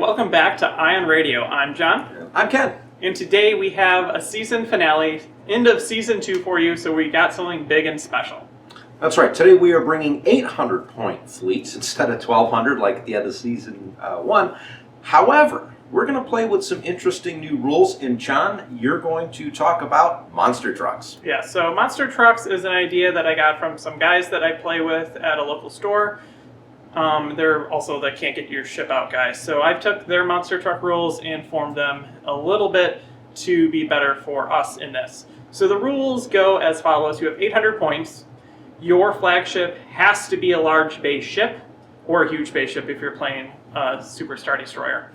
welcome back to Ion Radio. I'm John. I'm Ken. And today we have a season finale, end of season 2 for you, so we got something big and special. That's right. Today we are bringing 800-point fleets instead of 1,200 like at the end of season 1. However, we're going to play with some interesting new rules. And John, you're going to talk about monster trucks. Yeah, so monster trucks is an idea that I got from some guys that I play with at a local store. They're also the can't get your ship out guys. So I took their monster truck rules and formed them a little bit to be better for us in this. So the rules go as follows. You have 800 points. Your flagship has to be a large base ship or a huge base ship if you're playing a Super Star Destroyer.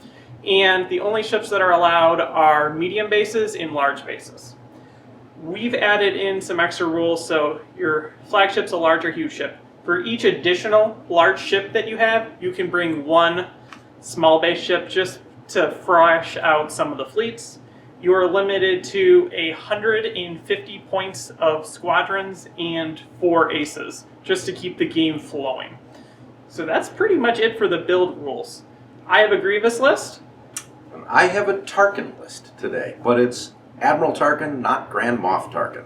And the only ships that are allowed are medium bases and large bases. We've added in some extra rules, so your flagship's a large or huge ship. For each additional large ship that you have, you can bring one small base ship just to fresh out some of the fleets. You are limited to 150 points of squadrons and 4 aces, just to keep the game flowing. So that's pretty much it for the build rules. I have a Grievous list. I have a Tarkin list today, but it's Admiral Tarkin, not Grand Moff Tarkin.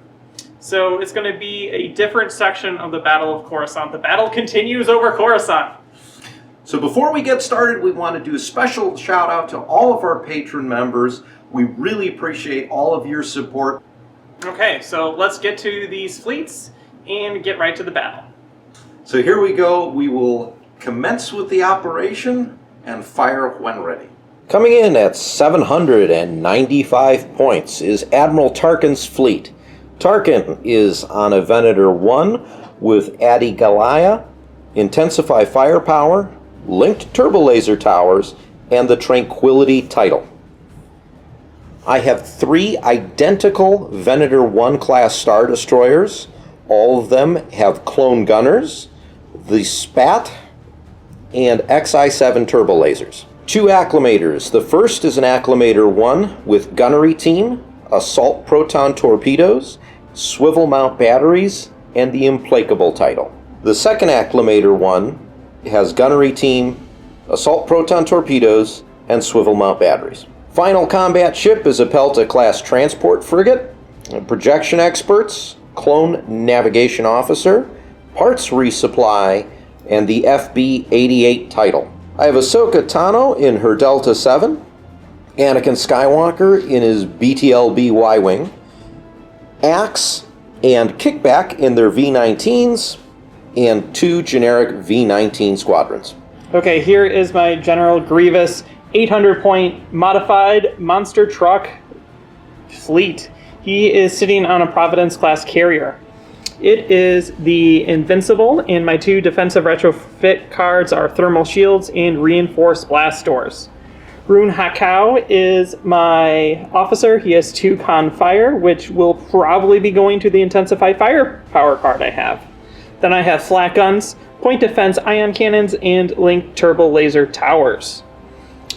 So it's going to be a different section of the Battle of Coruscant. The battle continues over Coruscant. So before we get started, we want to do a special shout out to all of our patron members. We really appreciate all of your support. Okay, so let's get to these fleets and get right to the battle. So here we go. We will commence with the operation and fire when ready. Coming in at 795 points is Admiral Tarkin's fleet. Tarkin is on a Venator 1 with Adi Gallia, Intensify Firepower, Linked Turbolaser Towers, and the Tranquility title. I have 3 identical Venator 1 class Star Destroyers. All of them have clone gunners, the SPAT, and XI-7 turbolasers. 2 acclimators. The first is an Acclimator 1 with Gunnery Team, Assault Proton Torpedoes, Swivel Mount Batteries, and the Implacable title. The second Acclimator 1 has Gunnery Team, Assault Proton Torpedoes, and Swivel Mount Batteries. Final combat ship is a Pelta-class transport frigate, Projection Experts, Clone Navigation Officer, Parts Resupply, and the FB-88 title. I have Ahsoka Tano in her Delta 7, Anakin Skywalker in his BTLB Y-Wing, Axe and Kickback in their V-19s, and 2 generic V-19 squadrons. Okay, here is my General Grievous 800-point modified monster truck fleet. He is sitting on a Providence-class carrier. It is the Invincible, and my 2 defensive retrofit cards are Thermal Shields and Reinforced Blast Doors. Rune Hakau is my officer. He has 2 Con Fire, which will probably be going to the Intensify Firepower card I have. Then I have Flat Guns, Point Defense Ion Cannons, and Linked Turbo Laser Towers.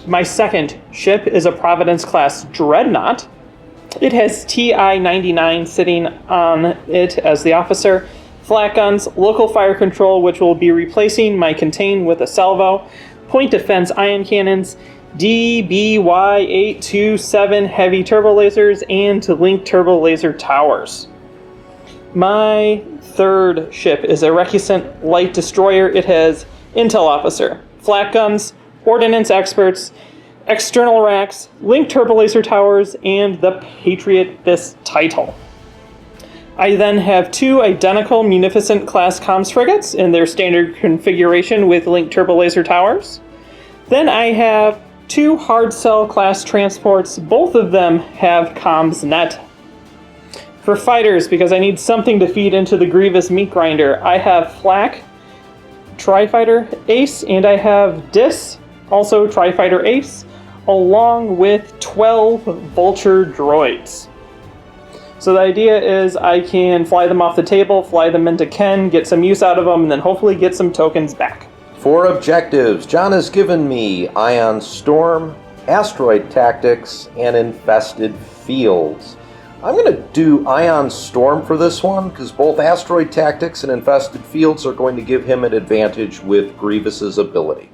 My second ship is a Providence-class Dreadnought. It has TI-99 sitting on it as the officer, Flat Guns, Local Fire Control, which will be replacing my Contain with a Salvo, Point Defense Ion Cannons, DBY-827 Heavy Turbo Lasers, and Linked Turbo Laser Towers. My third ship is a Recusant Light Destroyer. It has Intel Officer, Flat Guns, Ordnance Experts, External Racks, Linked Turbo Laser Towers, and the Patriot Fist title. I then have 2 identical Munificent class comms frigates in their standard configuration with Linked Turbo Laser Towers. Then I have 2 Hard Cell class transports. Both of them have comms net. For fighters, because I need something to feed into the Grievous meat grinder, I have Flak, Tri-Fighter Ace, and I have Dis, also Tri-Fighter Ace, along with 12 Vulture droids. So the idea is I can fly them off the table, fly them into Ken, get some use out of them, and then hopefully get some tokens back. For objectives, John has given me Ion Storm, Asteroid Tactics, and Infested Fields. I'm going to do Ion Storm for this one, because both Asteroid Tactics and Infested Fields are going to give him an advantage with Grievous's ability.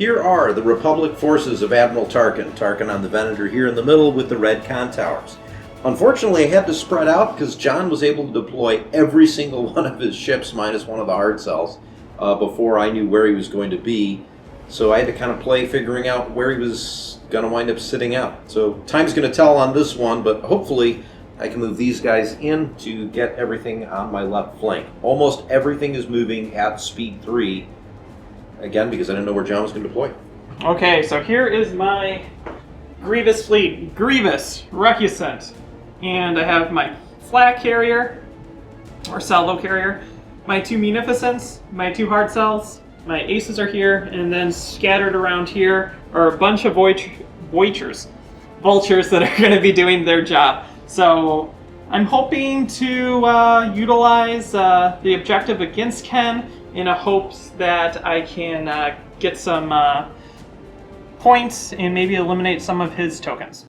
Here are the Republic forces of Admiral Tarkin. Tarkin on the Venator here in the middle with the red con towers. Unfortunately, I had to spread out because John was able to deploy every single one of his ships minus one of the hard cells before I knew where he was going to be. So I had to kind of play figuring out where he was going to wind up sitting out. So time's going to tell on this one, but hopefully I can move these guys in to get everything on my left flank. Almost everything is moving at speed 3, again, because I didn't know where John was going to deploy. Okay, so here is my Grievous fleet. Grievous, Recusant. And I have my flag carrier, or salvo carrier, my 2 munificents, my 2 hard cells, my aces are here, and then scattered around here are a bunch of vultures that are going to be doing their job. So I'm hoping to utilize the objective against Ken in a hopes that I can get some points and maybe eliminate some of his tokens.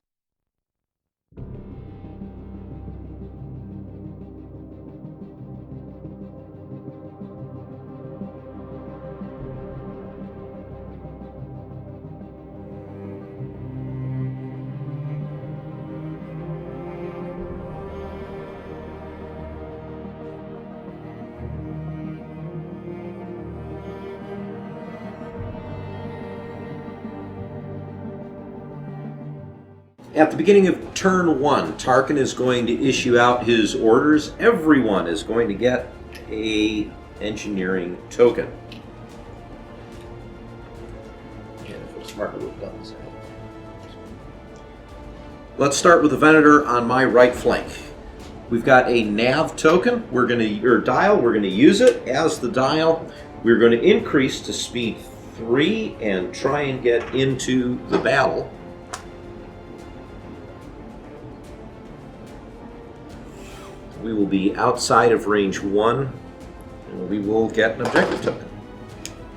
At the beginning of turn 1, Tarkin is going to issue out his orders. Everyone is going to get a engineering token. And if it was smart, we would have done this. Let's start with the Venator on my right flank. We've got a nav token. We're going to use it as the dial. We're going to increase to speed 3 and try and get into the battle. We will be outside of range 1, and we will get an objective token.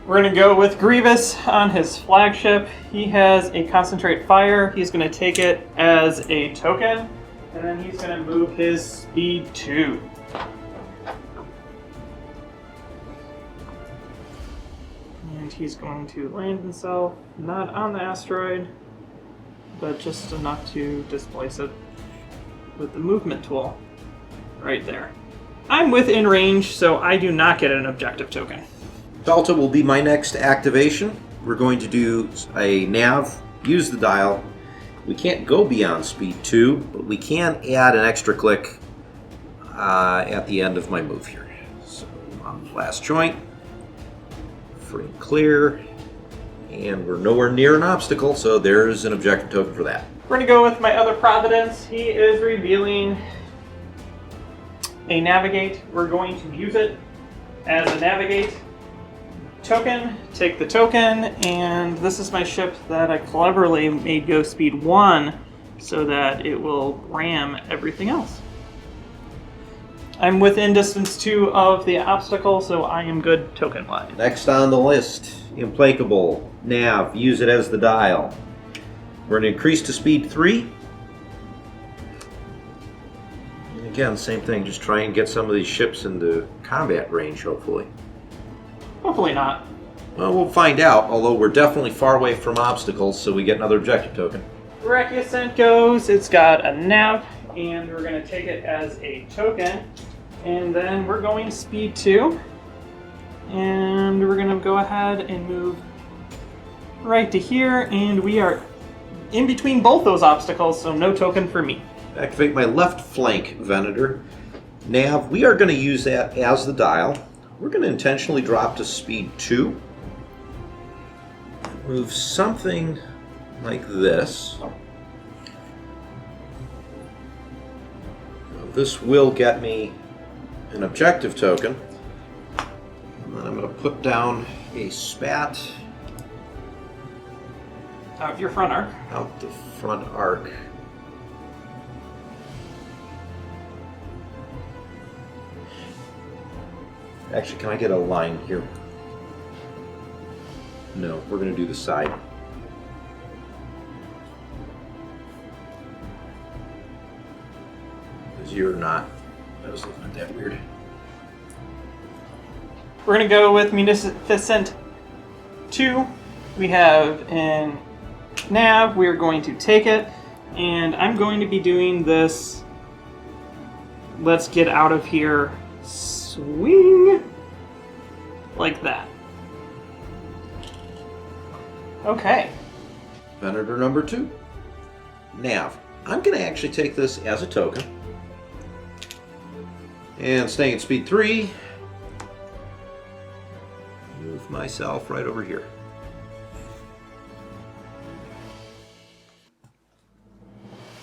We're going to go with Grievous on his flagship. He has a concentrate fire. He's going to take it as a token, and then he's going to move his speed 2. And he's going to land himself, not on the asteroid, but just enough to displace it with the movement tool. Right there. I'm within range, so I do not get an objective token. Delta will be my next activation. We're going to do a nav, use the dial. We can't go beyond speed 2, but we can add an extra click at the end of my move here. So on the last joint, free and clear, and we're nowhere near an obstacle, so there's an objective token for that. We're going to go with my other Providence. He is revealing a navigate. We're going to use it as a navigate token. Take the token, and this is my ship that I cleverly made go speed 1 so that it will ram everything else. I'm within distance 2 of the obstacle, so I am good token-wise. Next on the list, Implacable, nav, use it as the dial. We're going to increase to speed 3. Again, same thing, just try and get some of these ships into combat range, hopefully. Hopefully not. Well, we'll find out, although we're definitely far away from obstacles, so we get another objective token. Recusant goes, it's got a nav, and we're going to take it as a token. And then we're going speed 2. And we're going to go ahead and move right to here, and we are in between both those obstacles, so no token for me. Activate my left flank Venator. Nav, we are going to use that as the dial. We're going to intentionally drop to speed 2. Move something like this. This will get me an objective token. And then I'm going to put down a spat. Out your front arc. Out the front arc. Actually, can I get a line here? No, we're going to do the side. Because you're not. That was looking at that weird. We're going to go with Munificent 2 we have in nav, we are going to take it, and I'm going to be doing this let's get out of here swing like that. Okay. Venator number 2. Nav. I'm going to actually take this as a token. And staying at speed 3, move myself right over here.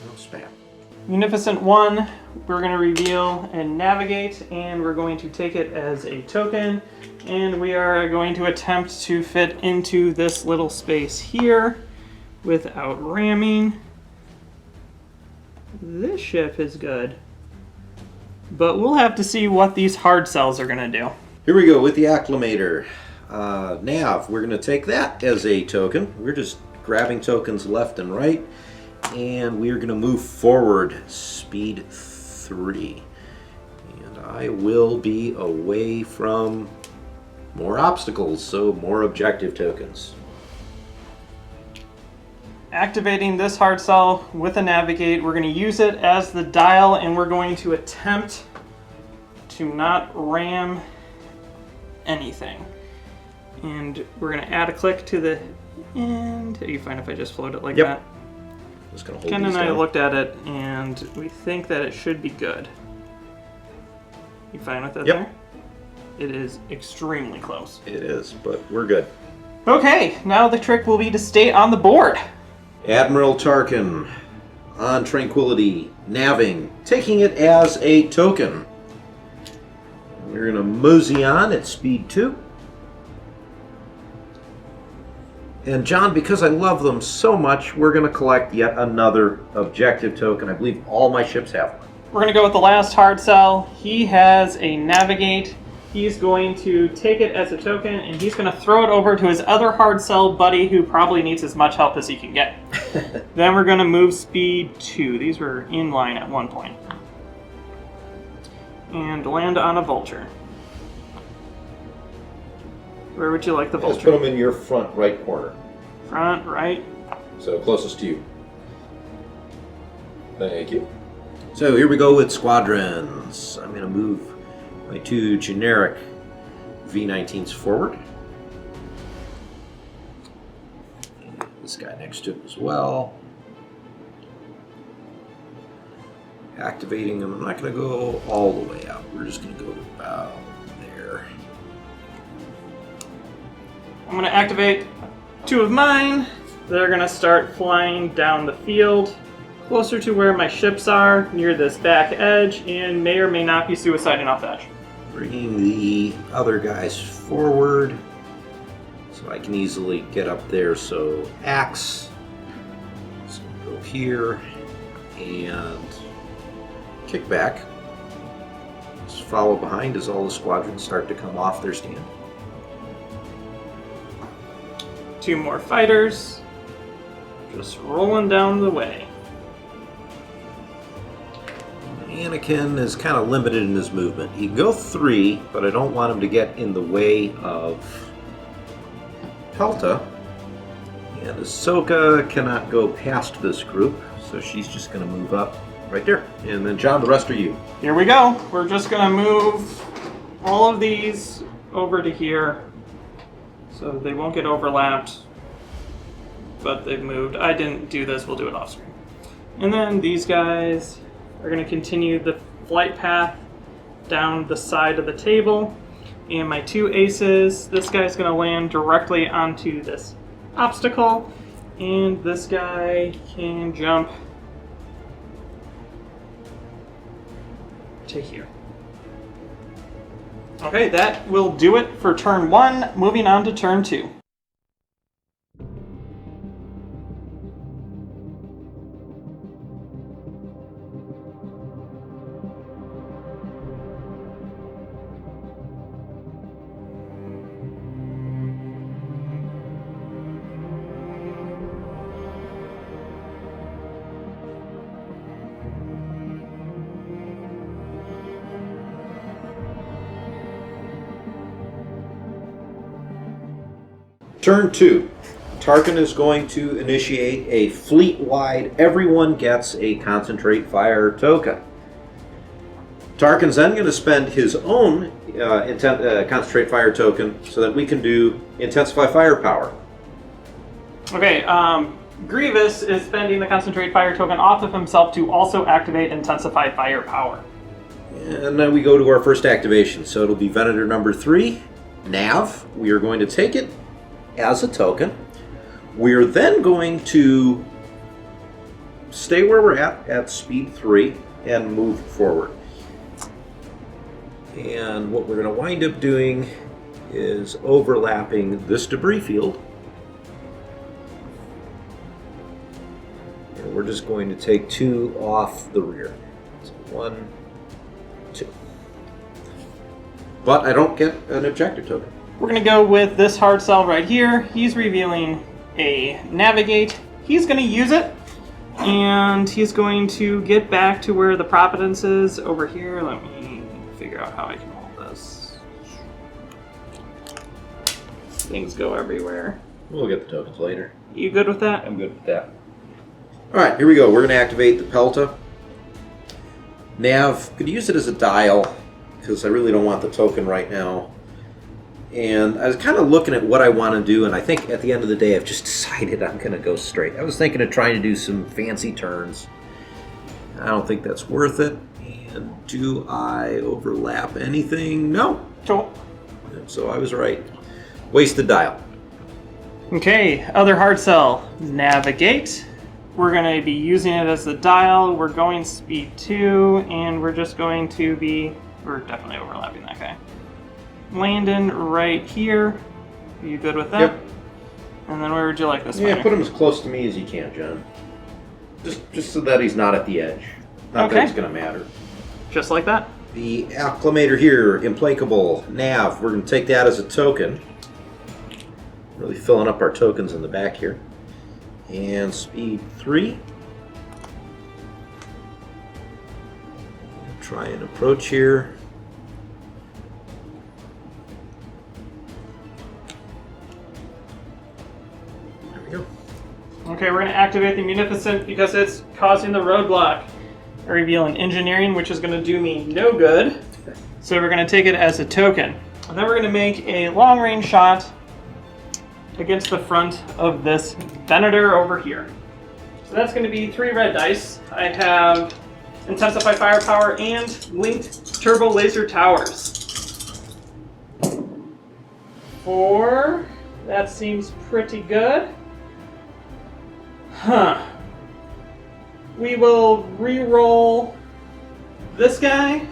No spam. Munificent 1, we're going to reveal and navigate, and we're going to take it as a token, and we are going to attempt to fit into this little space here without ramming. This ship is good, but we'll have to see what these hard cells are going to do. Here we go with the Acclimator. Nav, we're going to take that as a token. We're just grabbing tokens left and right, and we're going to move forward speed 3. And I will be away from more obstacles, so more objective tokens. Activating this hard cell with a navigate, we're going to use it as the dial, and we're going to attempt to not ram anything. And we're going to add a click to the end. Are you fine if I just float it like that? Just gonna hold Ken these and I down. looked at it, and we think that it should be good. You fine with that Yep. there? It is extremely close. It is, but we're good. Okay, now the trick will be to stay on the board. Admiral Tarkin on Tranquility, naving, taking it as a token. We're going to mosey on at speed 2. And John, because I love them so much, we're going to collect yet another objective token. I believe all my ships have one. We're going to go with the last hard cell. He has a navigate. He's going to take it as a token, and he's going to throw it over to his other hard cell buddy, who probably needs as much help as he can get. Then we're going to move speed 2. These were in line at one point. And land on a vulture. Where would you like the Let's vulture? put them in your front right corner. Front, right. So closest to you. Thank you. So here we go with squadrons. I'm going to move my 2 generic V-19s forward. And this guy next to him as well. Activating them. I'm not going to go all the way out. We're just going to go to about there. I'm going to activate 2 of mine. They're going to start flying down the field, closer to where my ships are, near this back edge, and may or may not be suiciding off the edge. Bringing the other guys forward so I can easily get up there. So axe, so go here and kick back. Just follow behind as all the squadrons start to come off their stand. 2 more fighters, just rolling down the way. Anakin is kind of limited in his movement. He can go 3, but I don't want him to get in the way of Pelta. And Ahsoka cannot go past this group, so she's just going to move up right there. And then John, the rest are you. Here we go. We're just going to move all of these over to here, so they won't get overlapped, but they've moved. I didn't do this. We'll do it off screen. And then these guys are going to continue the flight path down the side of the table. And my 2 aces, this guy's going to land directly onto this obstacle, and this guy can jump to here. Okay, that will do it for turn 1. Moving on to turn 2. Turn 2. Tarkin is going to initiate a fleet-wide, everyone gets a concentrate fire token. Tarkin's then going to spend his own concentrate fire token so that we can do intensify firepower. Okay, Grievous is spending the concentrate fire token off of himself to also activate intensify firepower. And then we go to our first activation. So it'll be Venator number 3, Nav. We are going to take it as a token. We're then going to stay where we're at speed 3, and move forward. And what we're going to wind up doing is overlapping this debris field. And we're just going to take 2 off the rear. So 1, 2. But I don't get an objective token. We're going to go with this hard cell right here. He's revealing a navigate. He's going to use it, and he's going to get back to where the Providence is over here. Let me figure out how I can hold this. Things go everywhere. We'll get the tokens later. You good with that? I'm good with that. Alright, here we go. We're going to activate the Pelta. Nav, could use it as a dial, because I really don't want the token right now. And I was kind of looking at what I want to do, and I think at the end of the day I've just decided I'm going to go straight. I was thinking of trying to do some fancy turns. I don't think that's worth it. And do I overlap anything? No. Cool. So I was right. Wasted dial. Okay, other hard cell. Navigate. We're going to be using it as the dial. We're going speed 2, and we're just going to be... We're definitely overlapping that guy. Landon right here. Are you good with that? Yep. And then where would you like this Yeah, one? put him as close to me as you can, John. Just so that he's not at the edge. Not Okay. that it's going to matter. Just like that. The acclamator here, implacable, Nav. We're going to take that as a token. Really filling up our tokens in the back here. And speed 3. Try and approach here. There we go. Okay, we're going to activate the Munificent because it's causing the roadblock. I reveal an engineering, which is going to do me no good. So we're going to take it as a token. And then we're going to make a long-range shot against the front of this Venator over here. So that's going to be 3 red dice. I have Intensify Firepower and Linked Turbo Laser Towers. 4. That seems pretty good. Huh. We will re-roll this guy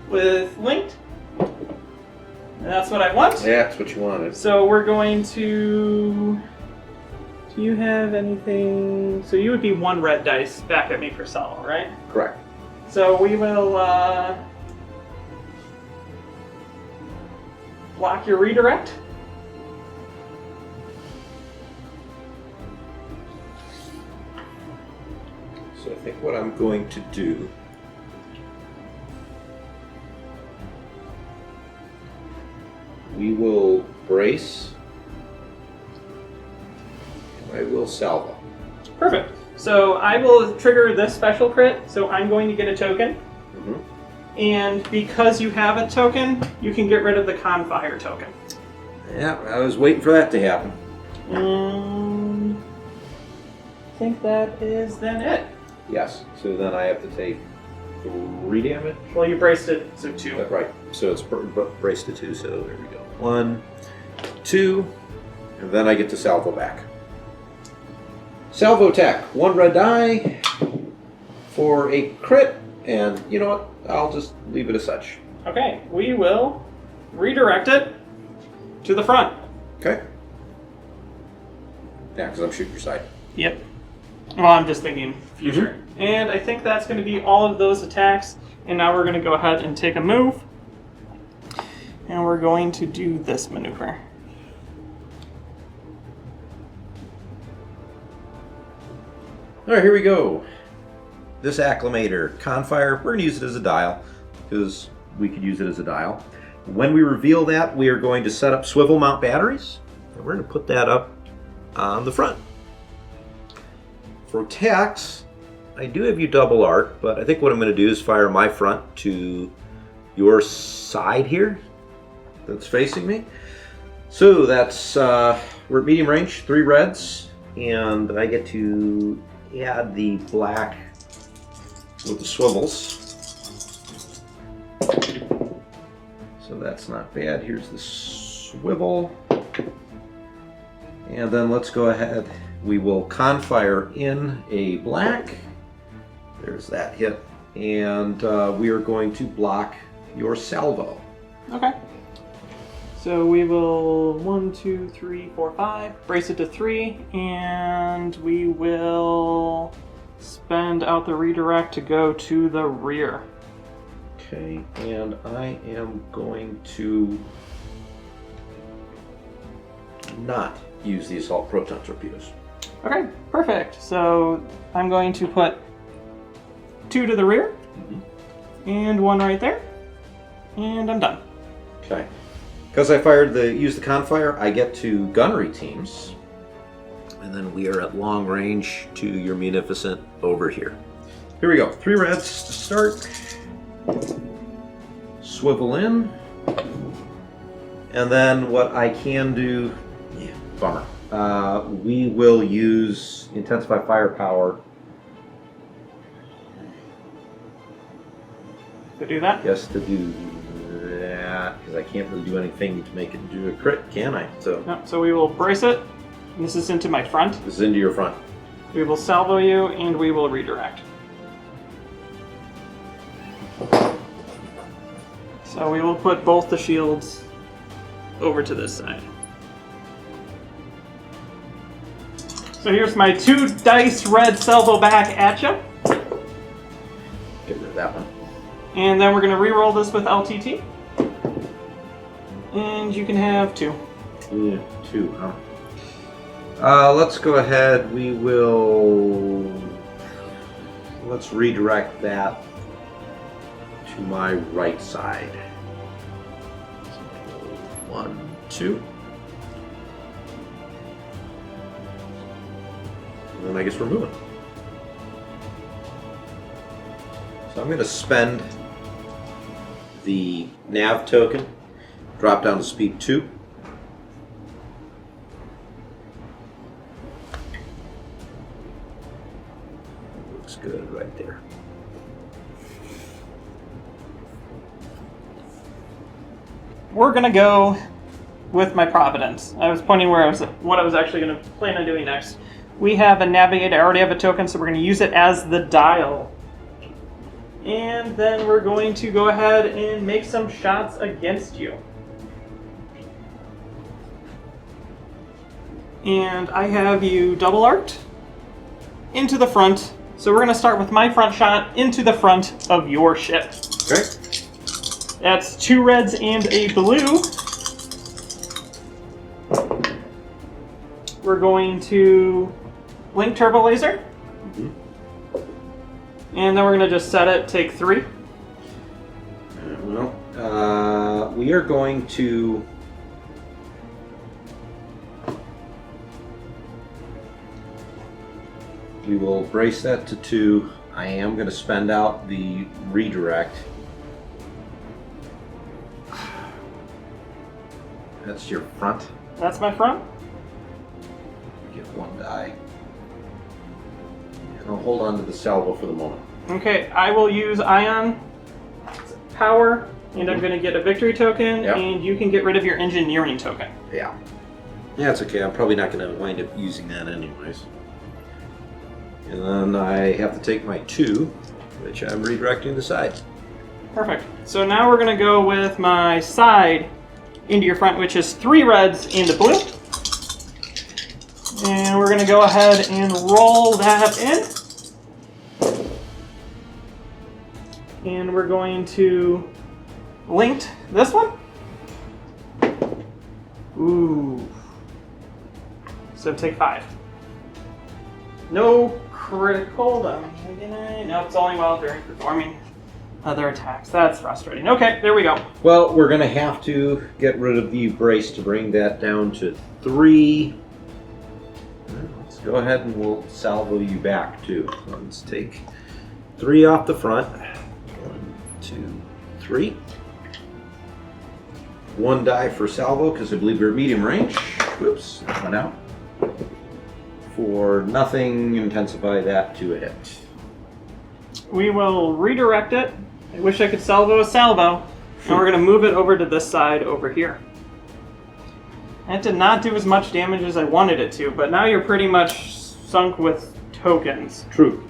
with Linked. And that's what I want. Yeah, that's what you wanted. So we're going to... Do you have anything... So you would be 1 red dice back at me for Salo, right? Correct. So we will block your redirect. So I think what I'm going to do... We will brace. I will salvo. Perfect. So I will trigger this special crit, so I'm going to get a token. Mm-hmm. And because you have a token, you can get rid of the Confire token. Yeah, I was waiting for that to happen. I think that is then it. Yes, so then I have to take 3 damage. Well, you braced it, so 2. Right, so it's braced to 2, so there we go. 1, 2, and then I get to salvo back. Salvo attack, 1 red die for a crit, and you know what? I'll just leave it as such. Okay, we will redirect it to the front. Okay. Yeah, because I'm shooting your side. Yep. Well, I'm just thinking future. And I think that's going to be all of those attacks. And now we're going to go ahead and take a move. And we're going to do this maneuver. Alright, here we go. This acclamator, Confire, we're going to use it as a dial, because we could use it as a dial. When we reveal that, we are going to set up swivel mount batteries. And we're going to put that up on the front. For attacks, I do have you double arc, but I think what I'm going to do is fire my front to your side here that's facing me. So that's, we're at medium range, 3 reds, and I get to add the black with the swivels. So that's not bad. Here's the swivel. And then let's go ahead. We will confire in a black. There's that hit. And we are going to block your salvo. Okay. So we will 1, 2, 3, 4, 5. Brace it to 3, and we will spend out the redirect to go to the rear. Okay, and I am going to not use the assault proton torpedoes. Okay, perfect. So I'm going to put 2 to the rear, and 1 right there, and I'm done. Okay. Because I used the confire, I get to gunnery teams, and then we are at long range to your munificent over here. Here we go. 3 reds to start. Swivel in, and then what I can do, bummer. We will use intensify firepower. To do that? Yes, to do that, because I can't really do anything to make it do a crit, can I? So No, so we will brace it. And this is into my front. this is into your front. We will salvo you, and we will redirect. So we will put both the shields over to this side. So here's my 2 dice red salvo back at you. Get rid of that one. And then we're going to re-roll this with LTT. And you can have 2. Yeah, 2, huh? Let's go ahead. Let's redirect that to my right side. 1, 2. And then I guess we're moving. So I'm going to spend the nav token, drop down to speed 2. Looks good right there. We're going to go with my Providence. I was pointing what I was actually going to plan on doing next. We have a navigate. I already have a token, so we're going to use it as the dial. And then we're going to go ahead and make some shots against you. And I have you double arced into the front. So we're going to start with my front shot into the front of your ship. Okay. That's 2 reds and a blue. We're going to blink turbo laser. And then we're going to just set it, take 3. We are going to... We will brace that to 2. I am going to spend out the redirect. That's your front. That's my front. Get 1 die. And I'll hold on to the salvo for the moment. Okay, I will use ion power, and I'm going to get a victory token, Yep. and you can get rid of your engineering token. Yeah. Yeah, it's okay. I'm probably not going to wind up using that anyways. And then I have to take my 2, which I'm redirecting the side. Perfect. So now we're going to go with my side into your front, which is 3 reds and a blue. And we're going to go ahead and roll that in. And we're going to link this one. Ooh. So take 5. No critical. No, it's only while they're performing other attacks. That's frustrating. Okay, there we go. Well, we're going to have to get rid of the brace to bring that down to 3. go ahead and we'll salvo you back too. So let's take 3 off the front. 1, 2, 3. 1 die for salvo because I believe we're medium range. Whoops, that went out. For nothing, intensify that to a hit. We will redirect it. I wish I could salvo a salvo. And we're going to move it over to this side over here. That did not do as much damage as I wanted it to, but now you're pretty much sunk with tokens. True.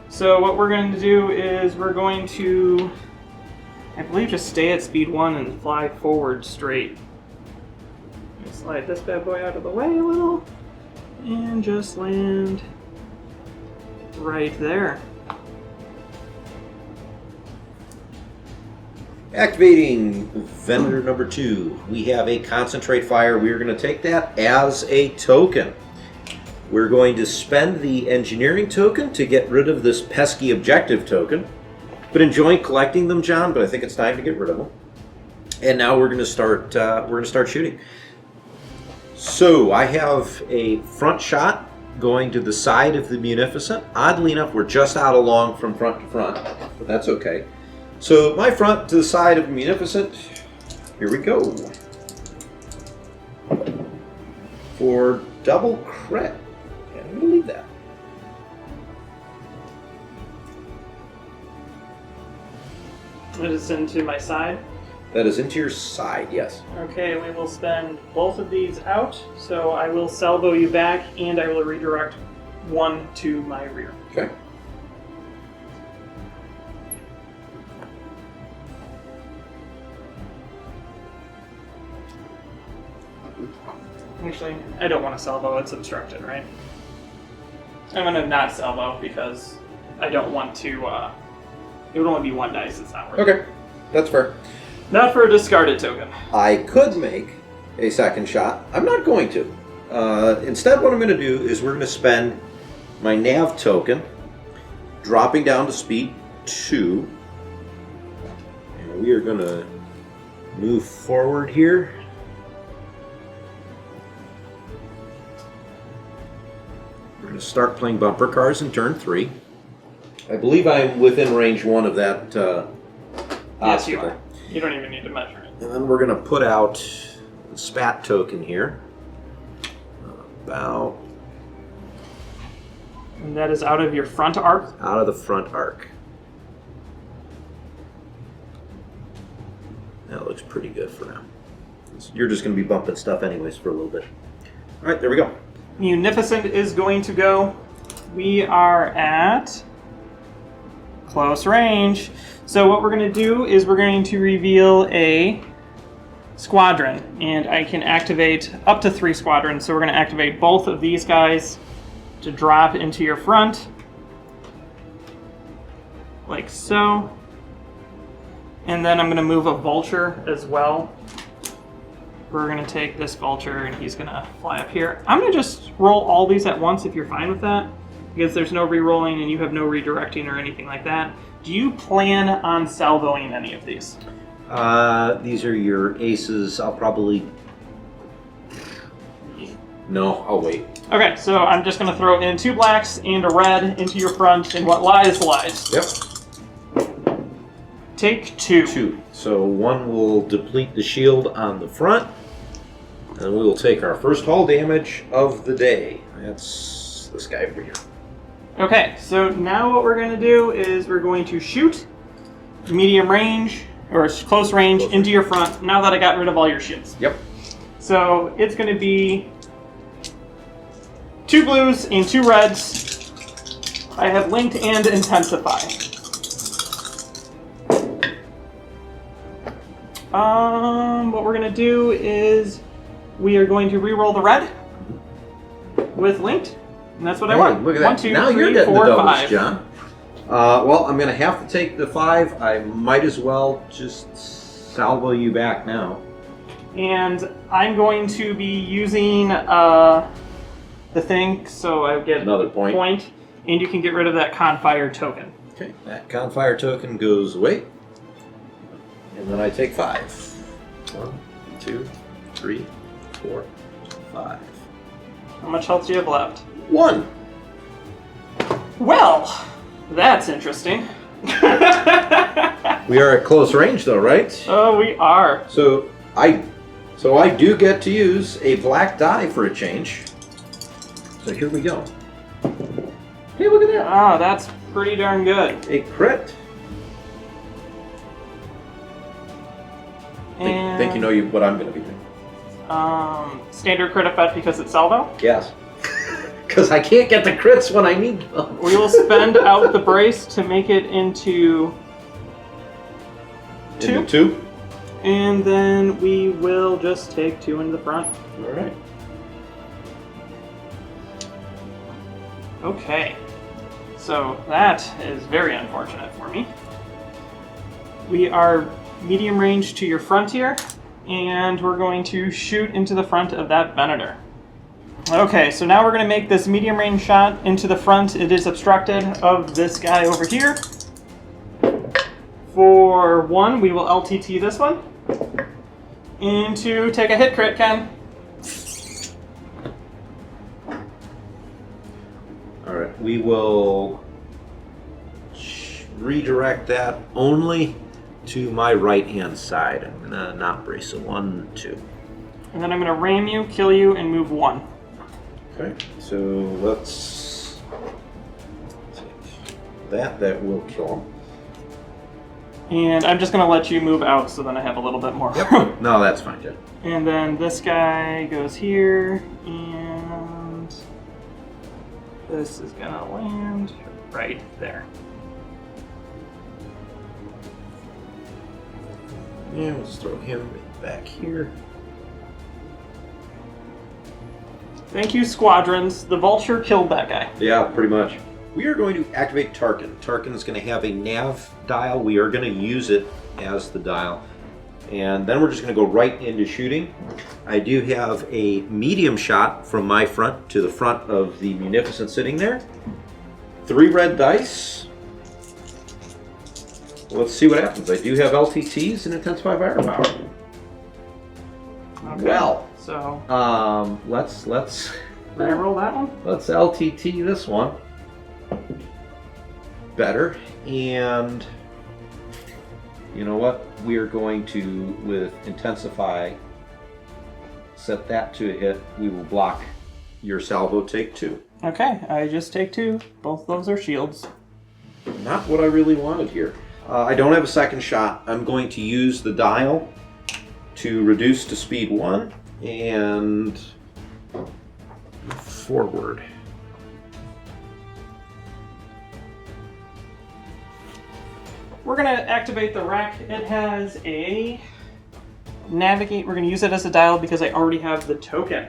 So what we're going to do is we're going to, I believe, just stay at speed 1 and fly forward straight. Slide this bad boy out of the way a little, and just land right there. Activating vendor number 2. We have a concentrate fire. We're going to take that as a token. We're going to spend the engineering token to get rid of this pesky objective token. Been enjoying collecting them, John, but I think it's time to get rid of them. And now we're going to start. Shooting. So I have a front shot going to the side of the Munificent. Oddly enough, we're just out of long from front to front, but that's okay. So my front to the side of the Munificent. Here we go. For double crit. Can't even believe that. It is into my side. That is into your side, yes. Okay, we will spend both of these out, so I will salvo you back, and I will redirect 1 to my rear. Okay. Actually, I don't want to salvo, it's obstructed, right? I'm going to not salvo because I don't want to, it would only be 1 dice, it's not worth it. Okay, that's fair. Not for a discarded token. I could make a second shot. I'm not going to. Instead, what I'm going to do is we're going to spend my nav token, dropping down to speed 2. And we are going to move forward here. We're going to start playing bumper cars in turn 3. I believe I'm within range 1 of that Yes, you are. You don't even need to measure it. And then we're going to put out the spat token here. About And that is out of your front arc. out of the front arc. That looks pretty good for now. You're just going to be bumping stuff anyways for a little bit. All right, there we go. Munificent is going to go. We are at close range. So what we're going to do is we're going to reveal a squadron, and I can activate up to 3 squadrons. So we're going to activate both of these guys to drop into your front, like so. And then I'm going to move a vulture as well. We're going to take this vulture, and he's going to fly up here. I'm going to just roll all these at once if you're fine with that, because there's no re-rolling and you have no redirecting or anything like that. Do you plan on salvoing any of these? These are your aces. I'll probably... No, I'll wait. Okay, so I'm just going to throw in 2 blacks and a red into your front, and what lies, lies. Yep. Take 2. 2. So 1 will deplete the shield on the front, and we will take our first hull damage of the day. That's this guy over here. Okay, so now what we're going to do is we're going to shoot medium range, or close range, into your front, now that I got rid of all your shields. Yep. So it's going to be 2 blues and 2 reds. I have linked and intensify. What we're going to do is we are going to re-roll the red with linked. And that's what I want. Look at that. 1, 2, now 3, you're getting 4, the doubles, 5. John. Well, I'm going to have to take the 5. I might as well just salvo you back now. And I'm going to be using the thing, so I get Another point. And you can get rid of that Confire token. Okay, that Confire token goes away. And then I take 5. 1, 2, 3, 4, 5. How much health do you have left? 1. Well, that's interesting. We are at close range, though, right? Oh, we are. So I do get to use a black die for a change. So here we go. Hey, look at that! Ah, that's pretty darn good. A crit. And Think you know what I'm going to be doing. standard crit effect because it's salvo. Yes. Because I can't get the crits when I need them. We will spend out the brace to make it into 2. Into 2? And then we will just take 2 into the front. All right. Okay. So that is very unfortunate for me. We are medium range to your frontier, and we're going to shoot into the front of that Venator. Okay, so now we're going to make this medium range shot into the front. It is obstructed of this guy over here. For 1, we will LTT this one. And to take a hit crit, Ken. Alright, we will redirect that only to my right-hand side. I'm going to not brace it. 1, 2. And then I'm going to ram you, kill you, and move 1. Okay, so let's take that. That will kill him. And I'm just going to let you move out so then I have a little bit more room. Yep. No, that's fine, Jen. And then this guy goes here, and this is going to land right there. Yeah, let's throw him back here. Thank you, squadrons. The Vulture killed that guy. Yeah, pretty much. We are going to activate Tarkin. Tarkin is going to have a nav dial. We are going to use it as the dial. And then we're just going to go right into shooting. I do have a medium shot from my front to the front of the Munificent sitting there. 3 red dice. Let's see what happens. I do have LTTs and intensify firepower. Okay. Well, so let's can I roll that one? let's LTT this one. Better. And you know what? We are going to, with intensify, set that to a hit. We will block your salvo. Take 2. Okay, I just take 2. Both those are shields. Not what I really wanted here. I don't have a second shot. I'm going to use the dial to reduce to speed 1 and forward. We're going to activate the rack. It has a navigate. We're going to use it as a dial because I already have the token.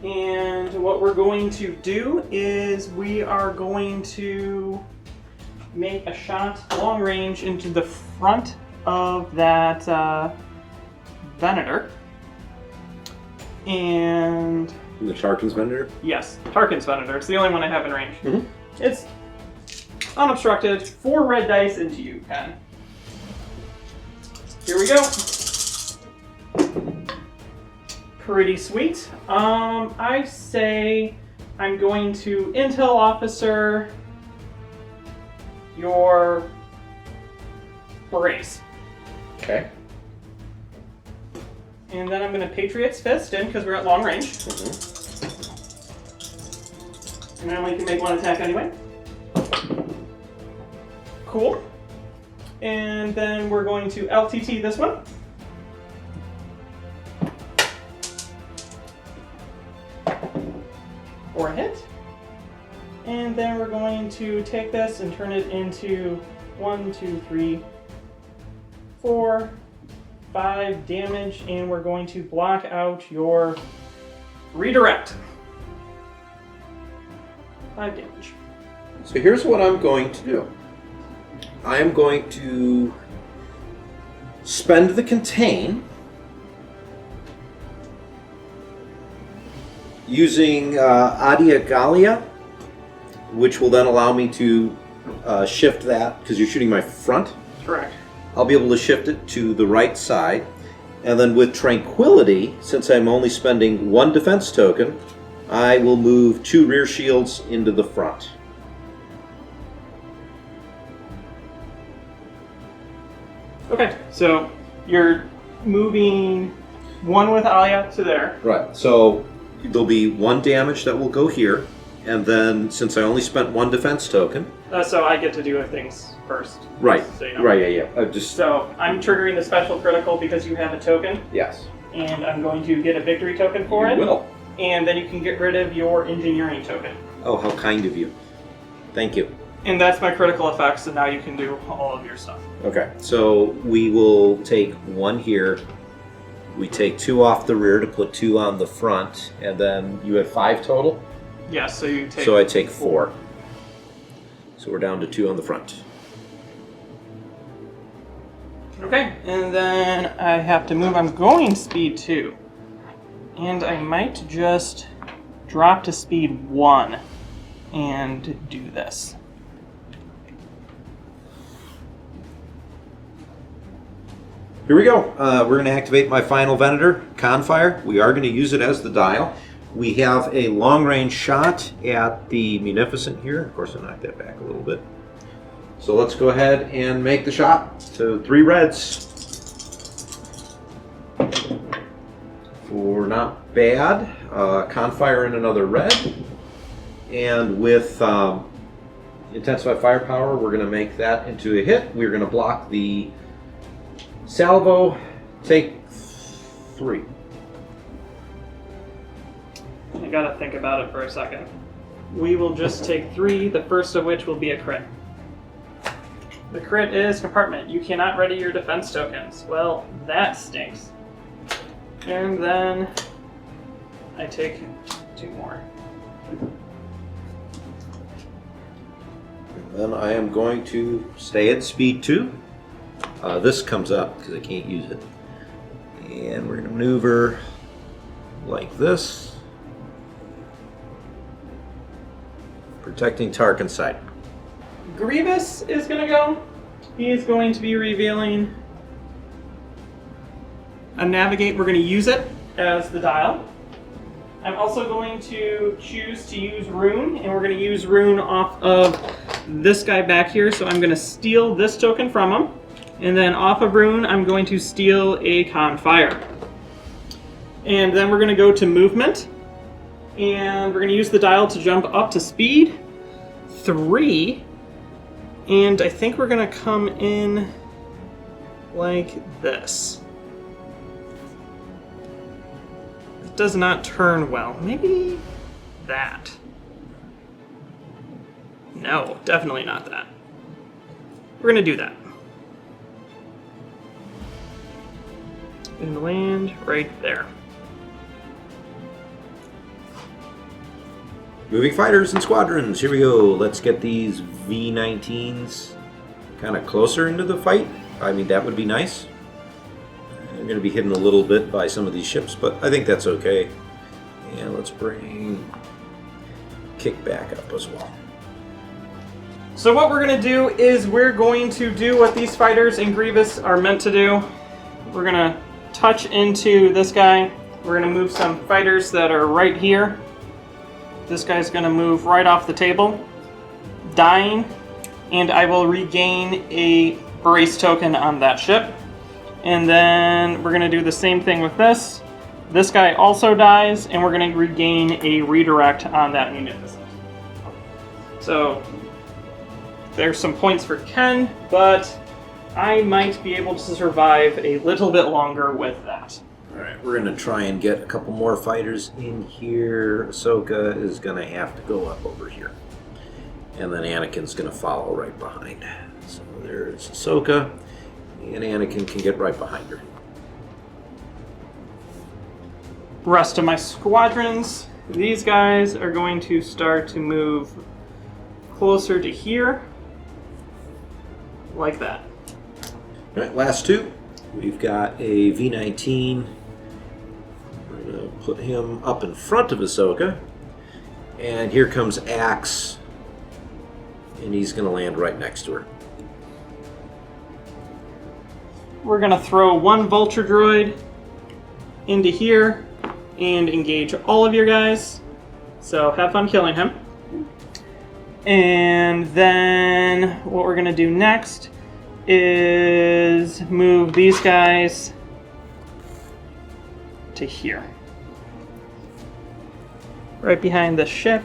And what we're going to do is we are going to make a shot long range into the front of that Venator. And The Tarkin's Vendor? yes, Tarkin's Venator. It's the only one I have in range. Mhm. It's unobstructed. 4 red dice into you, Ken. Here we go. Pretty sweet. I say I'm going to intel officer your brace. Okay. And then I'm going to Patriot's Fist in because we're at long range. And I only can make 1 attack anyway. Cool. And then we're going to LTT this one. For a hit. And then we're going to take this and turn it into 1, 2, 3, 4, 5 damage, and we're going to block out your redirect. 5 damage. So here's what I'm going to do. I am going to spend the contain using Adiagalia, which will then allow me to shift that, because you're shooting my front. Correct. I'll be able to shift it to the right side. And then with Tranquility, since I'm only spending 1 defense token, I will move 2 rear shields into the front. Okay, so you're moving 1 with Alia to there. Right, so there'll be 1 damage that will go here, and then since I only spent 1 defense token... So I get to do things first. Right, So you know. right, yeah. So I'm triggering the special critical because you have a token, Yes. and I'm going to get a victory token for it. You will. And then you can get rid of your engineering token. Oh, how kind of you. Thank you. And that's my critical effects, and now you can do all of your stuff. Okay, so we will take 1 here. We take 2 off the rear to put 2 on the front, and then you have 5 total? Yes, so you take... So I take 4. So we're down to 2 on the front. Okay, and then I have to move. I'm going speed 2. And I might just drop to speed 1 and do this. Here we go. We're going to activate my final Venator, Confire. We are going to use it as the dial. We have a long-range shot at the Munificent here. Of course, I knocked that back a little bit. So let's go ahead and make the shot. So 3 reds. For not bad. Confire in another red. And with Intensify Firepower, we're going to make that into a hit. We're going to block the salvo. Take 3. I gotta think about it for a second. We will just take 3, the first of which will be a crit. The crit is compartment. You cannot ready your defense tokens. Well, that stinks. And then I take 2 more. Then I am going to stay at speed 2. This comes up because I can't use it. And we're going to maneuver like this. Protecting Tarkin side. Grievous is going to go. He is going to be revealing a navigate. We're going to use it as the dial. I'm also going to choose to use rune, and we're going to use rune off of this guy back here. So I'm going to steal this token from him, and then off of rune, I'm going to steal a Confire. And then we're going to go to movement, and we're going to use the dial to jump up to speed 3, and I think we're going to come in like this. It does not turn well. Maybe that. No, definitely not that. We're going to do that. And land right there. Moving fighters and squadrons. Here we go. Let's get these V-19s kind of closer into the fight. I mean, that would be nice. They're going to be hidden a little bit by some of these ships, but I think that's okay. And let's bring Kick back up as well. So what we're going to do is we're going to do what these fighters in Grievous are meant to do. We're going to touch into this guy. We're going to move some fighters that are right here. This guy's going to move right off the table, dying, and I will regain a brace token on that ship. And then we're going to do the same thing with this. This guy also dies, and we're going to regain a redirect on that Munificent. So there's some points for Ken, but I might be able to survive a little bit longer with that. Alright, we're going to try and get a couple more fighters in here. Ahsoka is going to have to go up over here. And then Anakin's going to follow right behind. So there's Ahsoka, and Anakin can get right behind her. Rest of my squadrons, these guys are going to start to move closer to here, like that. Alright, last 2. We've got a V-19. We're going to put him up in front of Ahsoka. And here comes Axe. And he's going to land right next to her. We're going to throw 1 Vulture Droid into here and engage all of your guys. So have fun killing him. And then what we're going to do next is move these guys to here. Right behind the ship.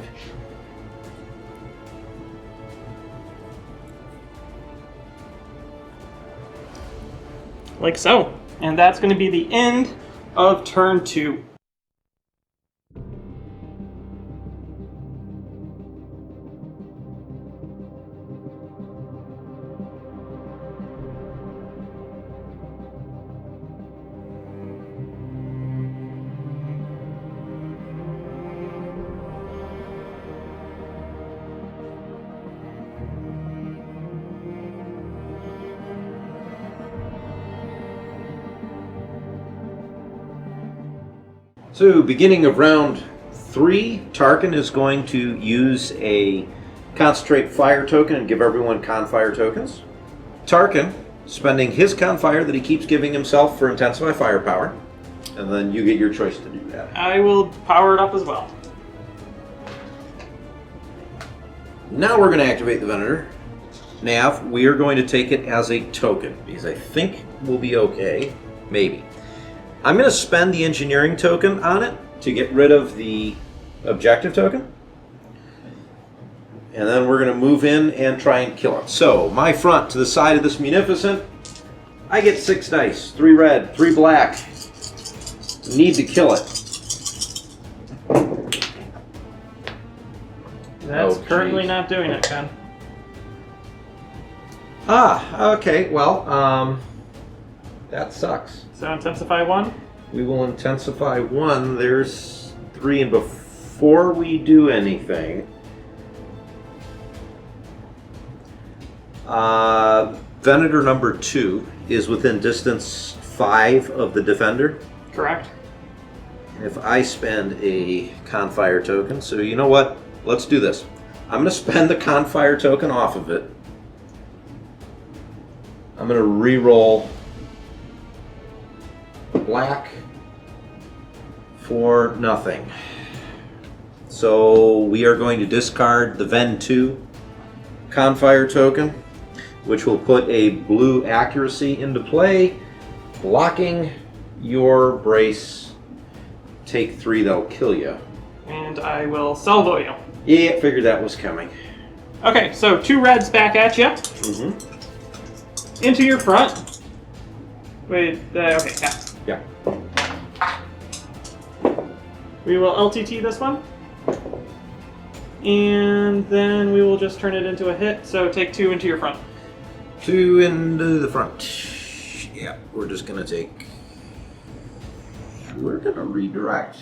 Like so. And that's going to be the end of turn 2. So, beginning of round 3, Tarkin is going to use a concentrate fire token and give everyone con-fire tokens. Tarkin spending his con-fire that he keeps giving himself for intensify firepower, and then you get your choice to do that. I will power it up as well. Now we're going to activate the Venator. Nav, we are going to take it as a token, because I think we'll be okay. Maybe. I'm going to spend the engineering token on it to get rid of the objective token. And then we're going to move in and try and kill it. So, my front to the side of this Munificent, I get 6 dice. 3 red, 3 black. Need to kill it. That's Oh, currently geez. not doing it, Ken. Ah, okay, well, that sucks. So intensify 1. We will intensify 1. There's 3, and before we do anything, Venator number 2 is within distance 5 of the Defender. Correct. If I spend a Confire token, so you know what? Let's do this. I'm going to spend the Confire token off of it. I'm going to re-roll black for nothing. So we are going to discard the Ven 2 Confire token, which will put a blue accuracy into play, blocking your brace. Take 3, that'll kill you. And I will salvo you. Yeah, figured that was coming. Okay, so 2 reds back at you. Mm-hmm. Into your front. Wait, okay, yeah. Yeah. We will LTT this one. And then we will just turn it into a hit, so take 2 into your front. 2 into the front. Yeah, we're just going to take... We're going to redirect.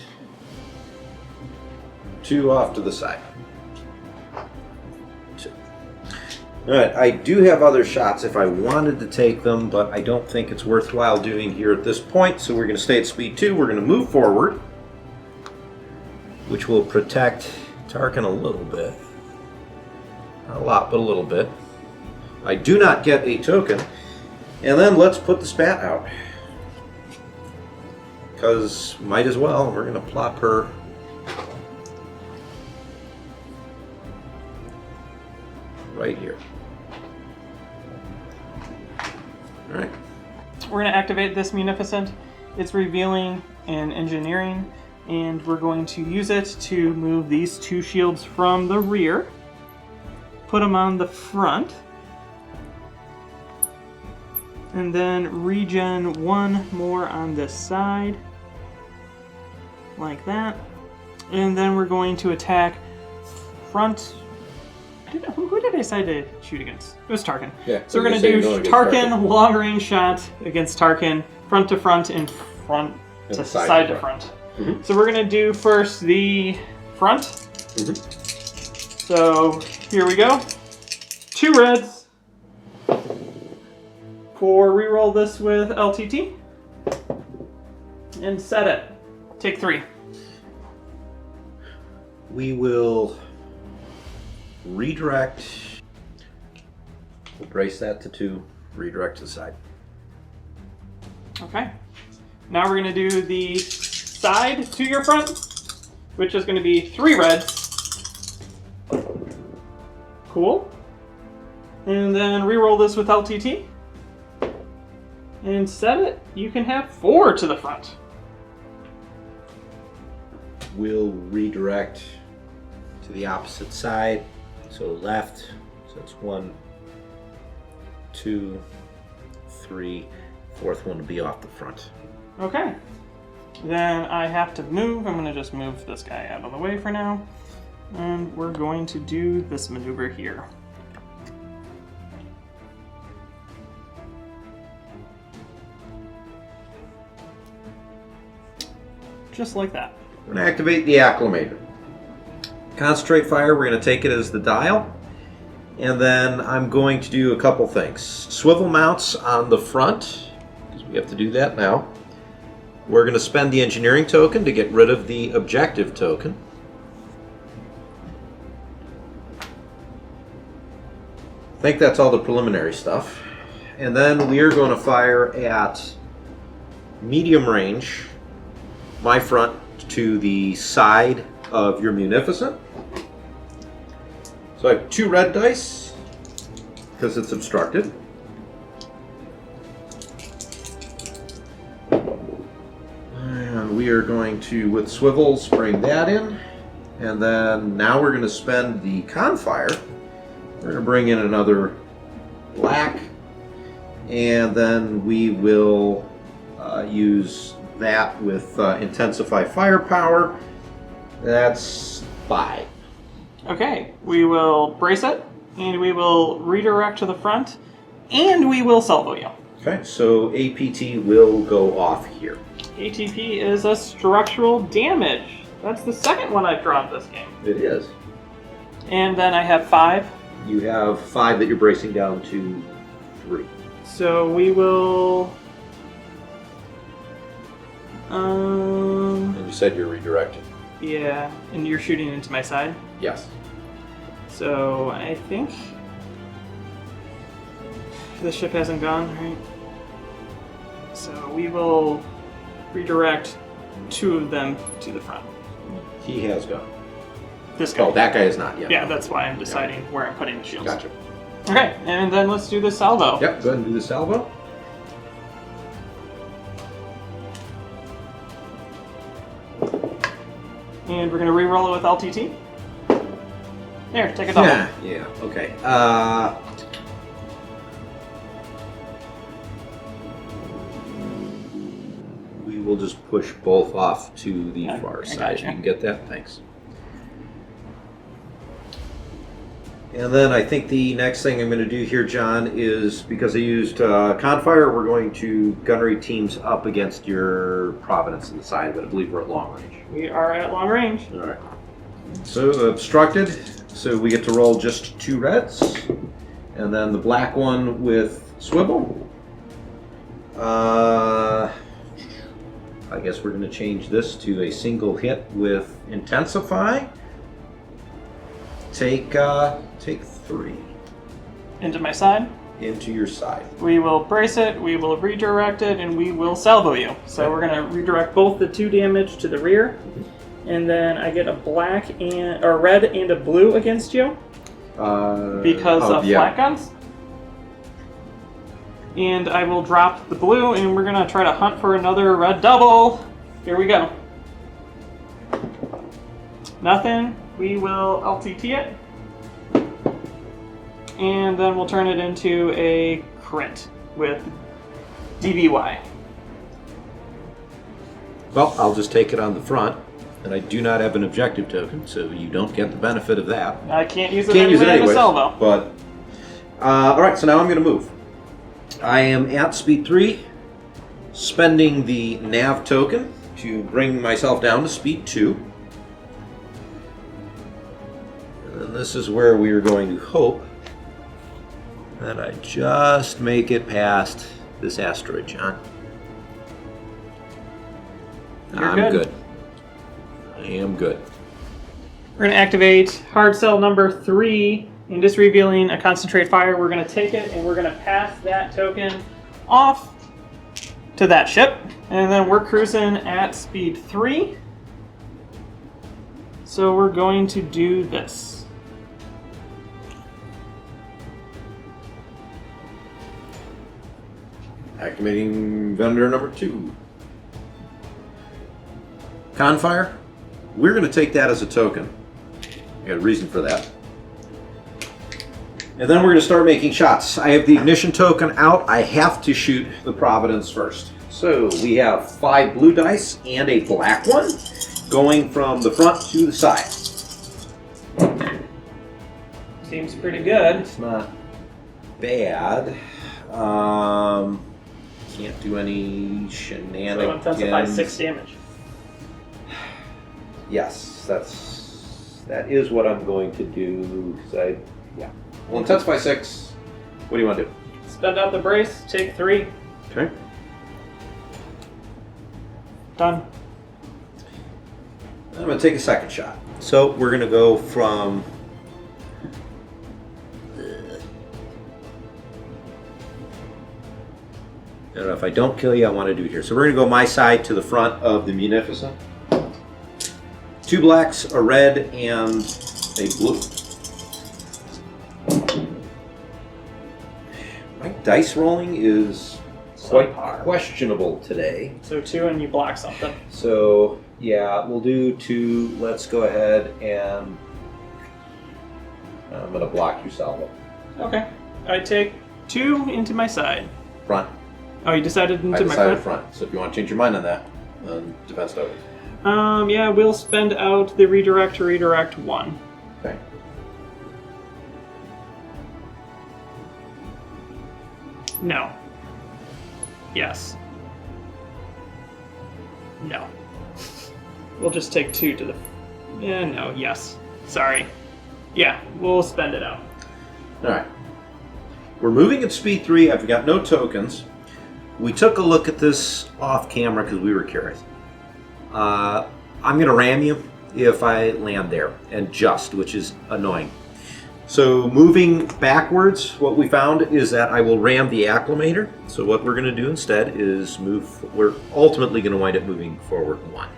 2 off to the side. 2. Alright, I do have other shots if I wanted to take them, but I don't think it's worthwhile doing here at this point, so we're going to stay at speed 2. We're going to move forward, which will protect Tarkin a little bit. Not a lot, but a little bit. I do not get a token. And then let's put the spat out. Because might as well. We're going to plop her right here. Alright. We're going to activate this Munificent. It's revealing and engineering, and we're going to use it to move these 2 shields from the rear, put them on the front, and then regen 1 more on this side, like that. And then we're going to attack front. Who did I decide to shoot against? It was Tarkin. Yeah, so we're going to do Tarkin, long range shot against Tarkin, front to front and front to side to front. Mm-hmm. So we're going to do first the front. Mm-hmm. So here we go. 2 reds. For reroll this with LTT. And set it. Take 3. We will redirect. We'll brace that to 2. Redirect to the side. Okay. Now we're going to do the side to your front. which is going to be 3 reds. Cool. And then reroll this with LTT. And set it. You can have 4 to the front. We'll redirect to the opposite side. So left. So it's 1, 2, 3. 4th one to be off the front. Okay. Then I have to move. I'm going to just move this guy out of the way for now. And we're going to do this maneuver here. Just like that. We're going to activate the acclimator. Concentrate fire, we're going to take it as the dial. And then I'm going to do a couple things. Swivel mounts on the front, because we have to do that now. We're going to spend the engineering token to get rid of the objective token. I think that's all the preliminary stuff. And then we are going to fire at medium range, my front to the side of your Munificent. So I have 2 red dice, because it's obstructed. And we are going to, with swivels, bring that in. And then now we're going to spend the Confire. We're going to bring in another black. And then we will use that with Intensify Firepower. That's 5. Okay, we will brace it, and we will redirect to the front, and we will salvo you. Okay, so APT will go off here. ATP is a structural damage. That's the second one I've drawn this game. It is. And then I have 5. You have 5 that you're bracing down to 3. So we will... And you said you're redirecting. Yeah, and you're shooting into my side. Yes. So I think the ship hasn't gone, right? So we will redirect 2 of them to the front. He has gone. This guy. Oh, that guy is not yet. Yeah, that's why I'm deciding where I'm putting the shields. Gotcha. Okay, and then let's do the salvo. Yep, go ahead and do the salvo. And we're going to re-roll it with LTT. There, take a double. Yeah, okay. We will just push both off to the far I side. gotcha. You can get that? Thanks. And then I think the next thing I'm going to do here, John, is because I used Confire, we're going to gunnery teams up against your Providence on the side, but I believe we're at long range. We are at long range. All right. So obstructed, so we get to roll just 2 reds, and then the black one with swivel. I guess we're going to change this to a single hit with Intensify. Take 3 Into my side. into your side. We will brace it, we will redirect it, and we will salvo you. So Okay. we're going to redirect both the 2 damage to the rear, and then I get a black and a red and a blue against you because of flat guns. And I will drop the blue, and we're going to try to hunt for another red double. Here we go. Nothing. We will LTT it. And then we'll turn it into a crit with DVY. Well, I'll just take it on the front, and I do not have an objective token, so you don't get the benefit of that. I can't use it Can't use it anyway in a anyways, salvo. but all right. So now I'm going to move. I am at speed 3, spending the nav token to bring myself down to speed 2. And this is where we are going to hope that I just make it past this asteroid, John. I'm good. I am good. We're going to activate hard cell number 3, and just revealing a concentrate fire. We're going to take it, and we're going to pass that token off to that ship. And then we're cruising at speed 3. So we're going to do this. Activating vendor number 2. Confire. We're going to take that as a token. I got a reason for that. And then we're going to start making shots. I have the ignition token out. I have to shoot the Providence first. So we have 5 blue dice and a black one going from the front to the side. Seems pretty good. It's not bad. Can't do any shenanigans. So intensify 6 damage. Yes, that is what I'm going to do. Well, intensify 6. What do you want to do? Spend out the brace, take 3. Okay. Done. I'm going to take a second shot. So we're going to go from. I don't know if I don't kill you, I want to do it here. So we're going to go my side to the front of the Munificent. 2 blacks, a red, and a blue. My dice rolling is quite questionable today. So 2 and you block something. So, yeah, we'll do 2. Let's go ahead and I'm going to block you, Salvo. Okay. I take 2 into my side. Front. Oh, you decided into I my decided front? front. So if you want to change your mind on that, then defense tokens. Yeah, we'll spend out the redirect to redirect 1. Okay. No. Yes. No. We'll just take 2 to the... Yeah, no, yes. Sorry. Yeah, we'll spend it out. Alright. We're moving at speed 3. I've got no tokens. We took a look at this off camera because we were curious. I'm going to ram you if I land there, and which is annoying. So moving backwards, what we found is that I will ram the acclimator. So what we're going to do instead is we're ultimately going to wind up moving forward 1.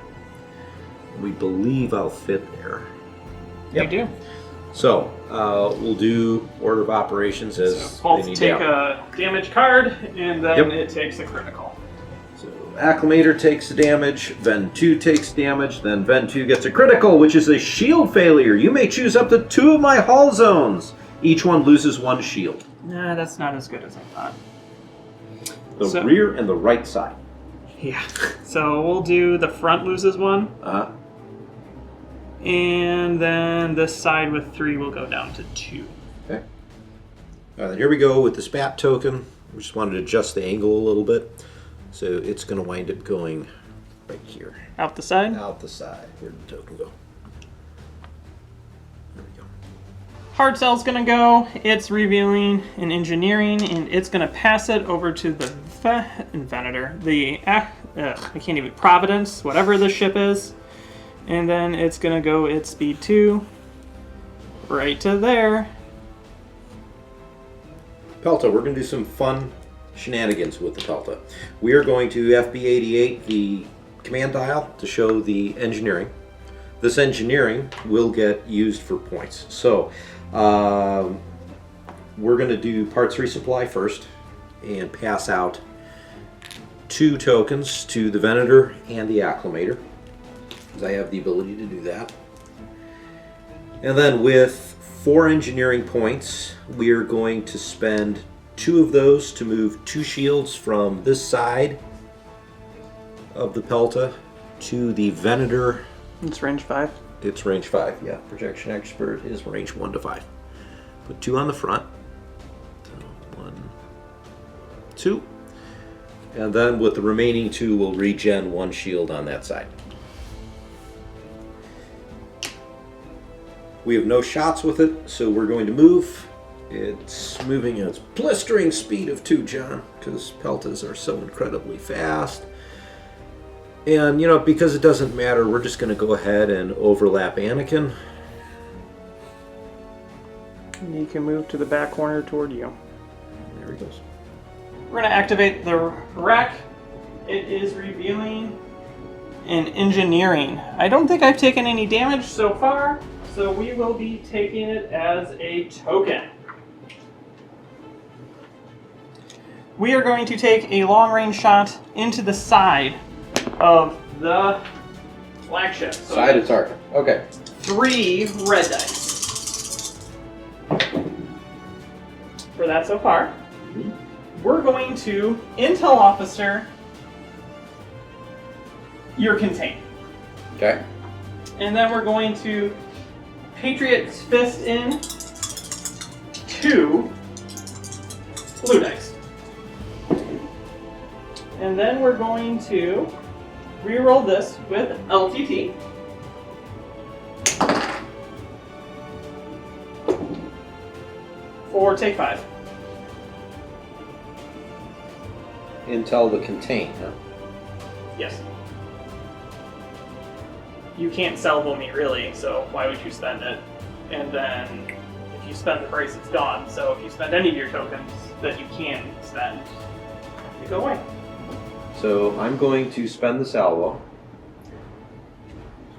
We believe I'll fit there. Yep. You do. So we'll do order of operations as So both they need take out. a damage card, and then Yep. it takes a critical. So acclimator takes damage, Ven 2 takes damage, then Ven 2 gets a critical, which is a shield failure. You may choose up to 2 of my hull zones. Each one loses 1 shield. Nah, that's not as good as I thought. The rear and the right side. Yeah. So we'll do the front loses 1. And then this side with 3 will go down to 2. Okay. All right, here we go with the spat token. We just wanted to adjust the angle a little bit. So it's going to wind up going right here. Out the side? Out the side. Where did the token go? There we go. Hard cell's gonna go. It's revealing an engineering, and it's gonna pass it over to the Venator. I can't even... Providence, whatever the ship is. And then it's gonna go at speed 2. Right to there. Pelta, we're going to do some fun shenanigans with the Pelta. We are going to FB88 the command dial to show the engineering. This engineering will get used for points. So we're going to do parts resupply first and pass out 2 tokens to the Venator and the Acclimator, because I have the ability to do that. And then with 4 engineering points, we are going to spend 2 of those to move 2 shields from this side of the Pelta to the Venator. It's range 5. It's range 5, yeah. Projection Expert is range 1 to 5. Put 2 on the front. So 1, 2. And then with the remaining 2, we'll regen 1 shield on that side. We have no shots with it, so we're going to move. It's moving at its blistering speed of 2, John, because Peltas are so incredibly fast. And, because it doesn't matter, we're just going to go ahead and overlap Anakin. You can move to the back corner toward you. There he goes. We're going to activate the rack. It is revealing in engineering. I don't think I've taken any damage so far, so we will be taking it as a token. We are going to take a long-range shot into the side of the flagship. So Side of Tarkin. Okay. 3 red dice. For that so far. We're going to Intel Officer your contain. Okay. And then we're going to Patriot's Fist in 2 blue dice. And then we're going to reroll this with LTT. For take 5. Intel the contain, huh? Yes. You can't salvo me really, so why would you spend it? And then if you spend the brace, it's gone. So if you spend any of your tokens that you can spend, they go away. So I'm going to spend the salvo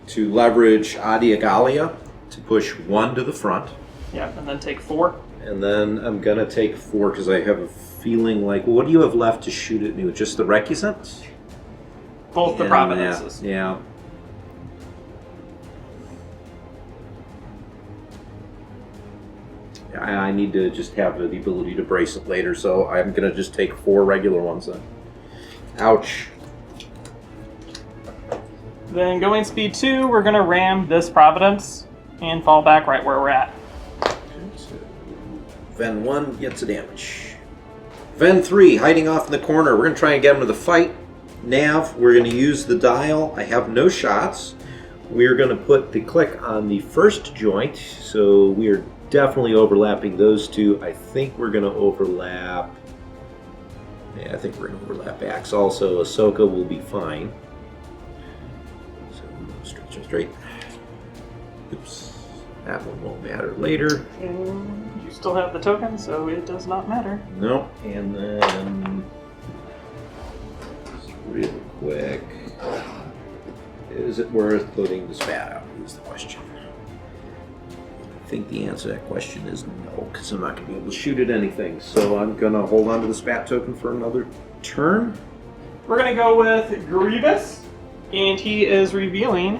to leverage Adiagalia to push 1 to the front. Yeah, and then take 4. And then I'm going to take 4 because I have a feeling like, well, what do you have left to shoot at me with? Just the Recusant? Both the And providences. Yeah. I need to just have the ability to brace it later, so I'm going to just take 4 regular ones then. Ouch. Then going speed 2, we're going to ram this Providence and fall back right where we're at. Ven 1 gets a damage. Ven 3 hiding off in the corner. We're going to try and get him to the fight. Nav, we're going to use the dial. I have no shots. We're going to put the click on the first joint, so we are definitely overlapping those two. I think we're going to overlap... Yeah, I think we're going to overlap Axe also. Ahsoka will be fine. So, straight. Oops. That one won't matter later. And you still have the token, so it does not matter. Nope. And then... just real quick. Is it worth putting the spat out? Is the question. I think the answer to that question is no, because I'm not going to be able to shoot at anything. So I'm going to hold on to the spat token for another turn. We're going to go with Grievous, and he is revealing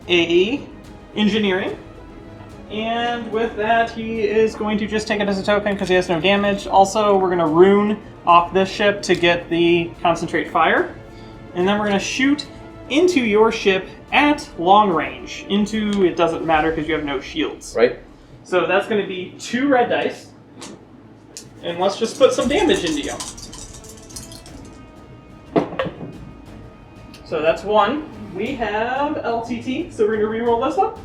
a engineering. And with that, he is going to just take it as a token because he has no damage. Also, we're going to rune off this ship to get the concentrate fire. And then we're going to shoot into your ship at long range. Into, it doesn't matter because you have no shields. Right. So that's going to be 2 red dice. And let's just put some damage into you. So that's 1. We have LTT, so we're going to reroll this one.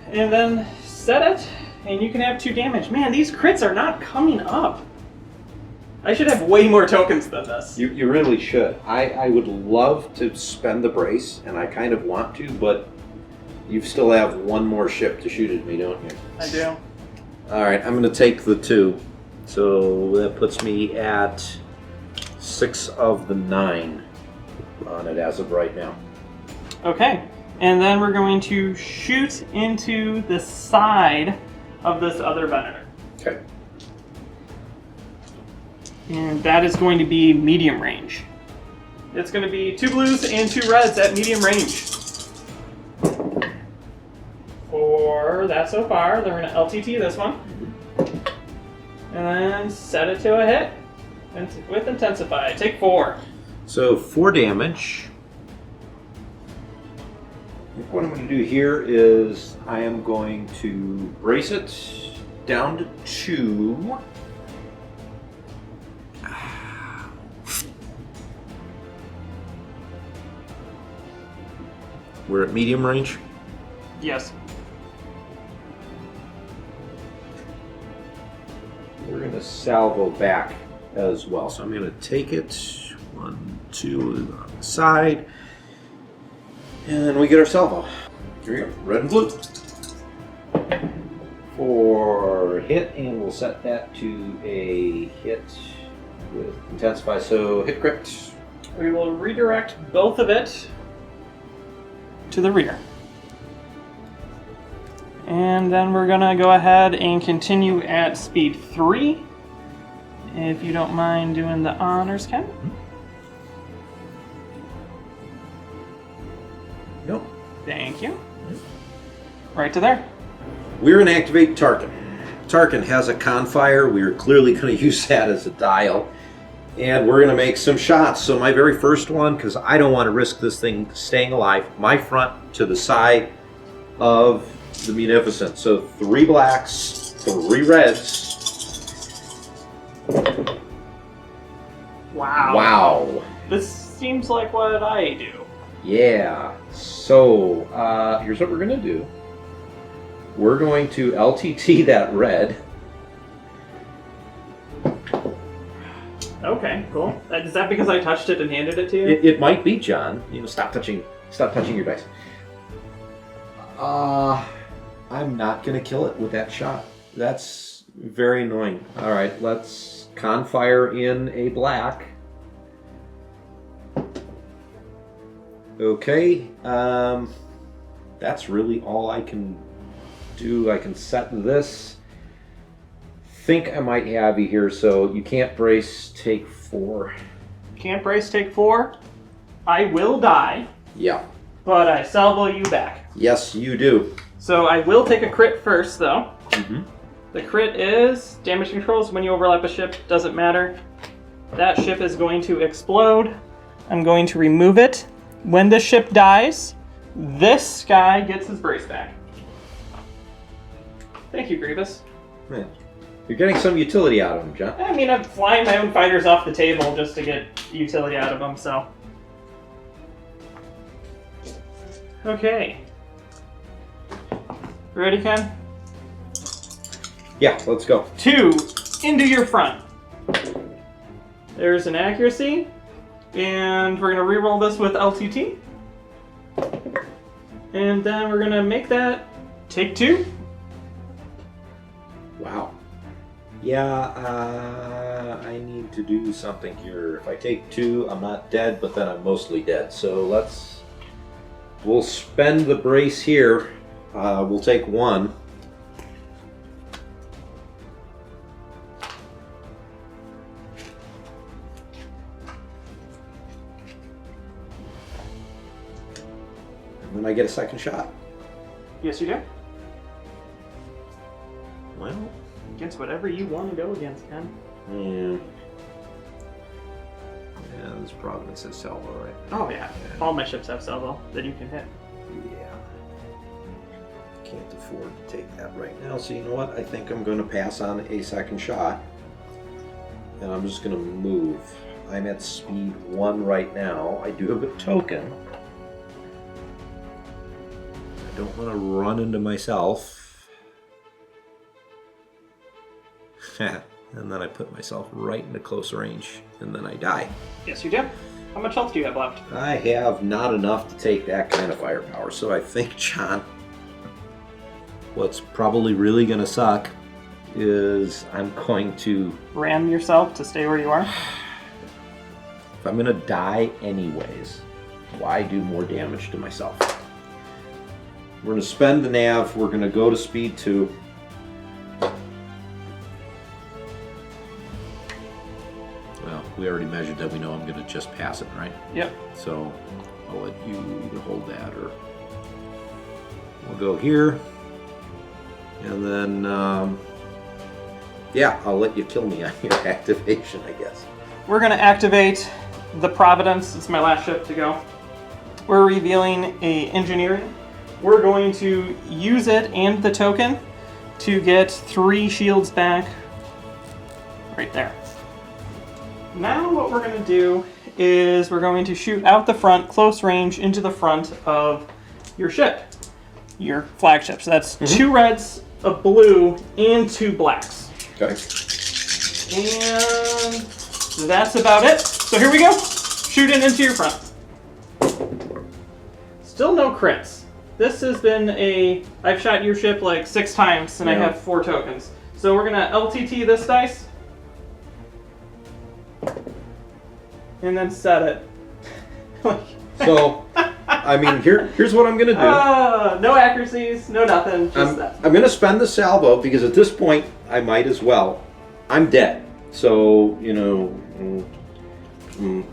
And then set it, and you can have 2 damage. Man, these crits are not coming up. I should have way more tokens than this. You really should. I would love to spend the brace, and I kind of want to, but you still have 1 more ship to shoot at me, don't you? I do. Alright, I'm going to take the 2. So that puts me at 6 of the 9 on it as of right now. Okay. And then we're going to shoot into the side of this other Venator. Okay. And that is going to be medium range. It's going to be 2 blues and 2 reds at medium range. For that so far, they're going to LTT this one. And then set it to a hit. And with Intensify, take 4. So 4 damage. What I'm going to do here is I am going to brace it down to 2. We're at medium range. Yes. We're going to salvo back as well. So I'm going to take it 1, 2 on the side. And we get our salvo. Here we go. Red and blue. For hit, and we'll set that to a hit with Intensify. So hit crit. We will redirect both of it to the rear. And then we're gonna go ahead and continue at speed 3. If you don't mind doing the honors, Ken. Nope. Thank you. Right to there. We're going to activate Tarkin. Tarkin has a confire. We're clearly going to use that as a dial. And we're going to make some shots. So my very first one, because I don't want to risk this thing staying alive, my front to the side of the Munificent. So 3 blacks, 3 reds. Wow. Wow. This seems like what I do. Yeah. So here's what we're going to do. We're going to LTT that red. Okay, cool. Is that because I touched it and handed it to you? It might be, John. You know, stop touching your dice. I'm not going to kill it with that shot. That's very annoying. All right, let's confire in a black. Okay, that's really all I can do. I can set this. Think I might have you here, so you can't brace, take 4. Can't brace, take 4. I will die, Yeah. but I salvo you back. Yes, you do. So I will take a crit first, though. Mm-hmm. The crit is damage controls when you overlap a ship, doesn't matter. That ship is going to explode. I'm going to remove it. When the ship dies, this guy gets his brace back. Thank you, Grievous. Man, you're getting some utility out of him, John. I mean, I'm flying my own fighters off the table just to get utility out of them, so. Okay. Ready, Ken? Yeah, let's go. 2 into your front. There's an accuracy. And we're going to reroll this with LTT. And then we're going to make that take 2. Wow. Yeah, I need to do something here. If I take 2, I'm not dead, but then I'm mostly dead. So we'll spend the brace here. We'll take 1. And then I get a second shot. Yes, you do. Well, Against whatever you want to go against, Ken. yeah. Yeah, this Providence has salvo, right? Oh, yeah. All my ships have salvo that you can hit. Yeah. Can't afford to take that right now, so you know what? I think I'm going to pass on a second shot. And I'm just going to move. I'm at speed 1 right now. I do have a token. I don't want to run into myself. And then I put myself right into close range, and then I die. Yes, you do. How much health do you have left? I have not enough to take that kind of firepower, so I think, John, what's probably really going to suck is I'm going to... Ram yourself to stay where you are? If I'm going to die anyways, why do more damage to myself? We're going to spend the nav. We're going to go to speed 2. Well, we already measured that. We know I'm going to just pass it, right? Yep. So I'll let you either hold that or we'll go here. And then, yeah, I'll let you kill me on your activation, I guess. We're going to activate the Providence. It's my last ship to go. We're revealing a engineering. We're going to use it and the token to get 3 shields back right there. Now what we're going to do is we're going to shoot out the front, close range, into the front of your ship, your flagship. So that's 2 reds, a blue, and 2 blacks. Okay. And that's about it. So here we go. Shooting into your front. Still no crits. This has been I've shot your ship like 6 times and I have 4 tokens. So we're gonna LTT this dice. And then set it. So, I mean, here's what I'm going to do. No accuracies, no nothing. Just that. I'm going to spend the salvo because at this point, I might as well. I'm dead. So, the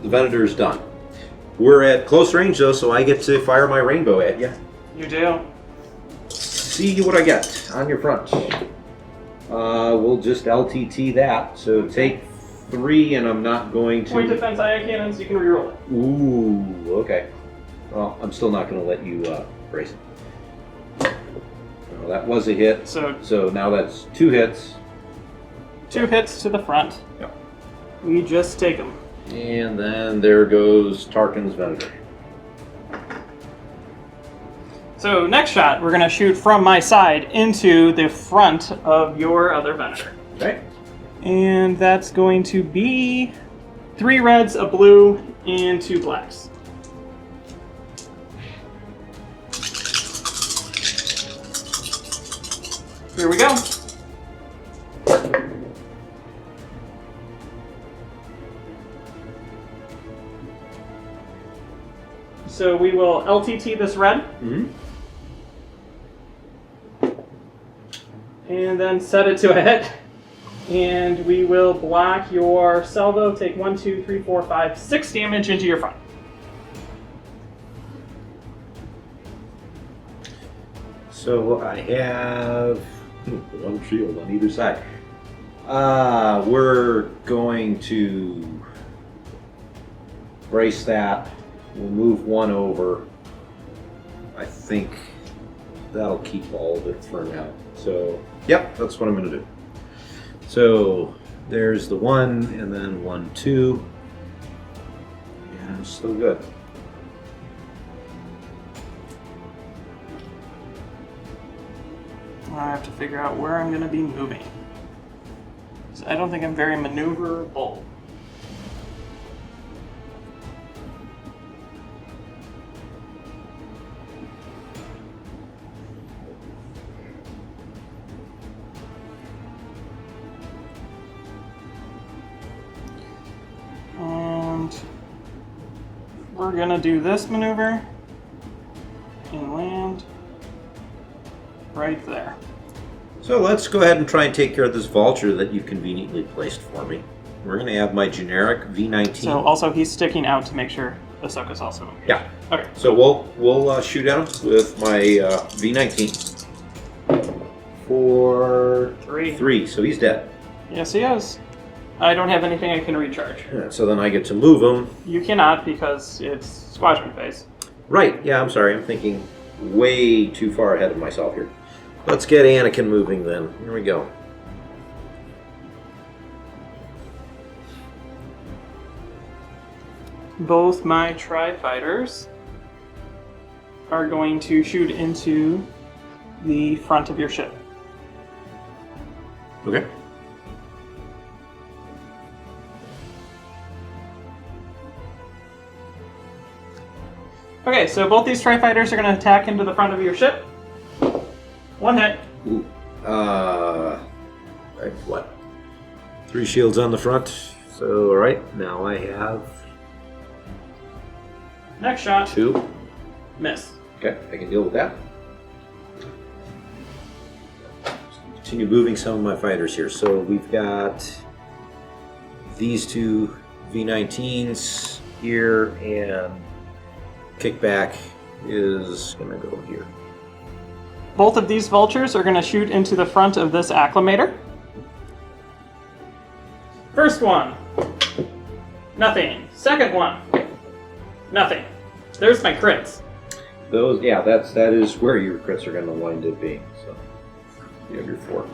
Venator's done. We're at close range, though, so I get to fire my rainbow at you. You do. See what I get on your front. We'll just LTT that. So take 3, and I'm not going to... Point defense eye cannons, you can reroll it. Ooh, okay. Well, I'm still not going to let you brace it. No, that was a hit. So now that's 2 hits. 2 hits to the front. Yep. We just take them. And then there goes Tarkin's Venator. So next shot, we're going to shoot from my side into the front of your other Venator. Okay. And that's going to be 3 reds, a blue, and 2 blacks. Here we go. So we will LTT this red. Mm-hmm. And then set it to a hit. And we will block your salvo, take 1, 2, 3, 4, 5, 6 damage into your front. So I have 1 shield on either side. We're going to brace that. We'll move 1 over. I think that'll keep all of it for now. So, yep, that's what I'm going to do. So there's the 1, and then 1, 2. And I'm still good. I have to figure out where I'm going to be moving. So I don't think I'm very maneuverable. And we're going to do this maneuver and land right there. So let's go ahead and try and take care of this vulture that you conveniently placed for me. We're going to have my generic V-19. So also he's sticking out to make sure Ahsoka's also engaged. Yeah. Okay. So we'll shoot at him with my V-19 for 3. So he's dead. Yes, he is. I don't have anything I can recharge. Yeah, so then I get to move him. You cannot because it's squadron phase. Right. Yeah. I'm sorry. I'm thinking way too far ahead of myself here. Let's get Anakin moving then. Here we go. Both my tri-fighters are going to shoot into the front of your ship. Okay. Okay, so both these tri-fighters are going to attack into the front of your ship. 1 hit. Ooh. Right, what? 3 shields on the front. So, alright, now I have Next shot. 2. Miss. Okay, I can deal with that. Continue moving some of my fighters here. So we've got these 2 V-19s here, and kickback is going to go here. Both of these vultures are going to shoot into the front of this acclimator. First one. Nothing. Second one. Nothing. There's my crits. Those, yeah, that is where your crits are going to wind up being. So you have your 4.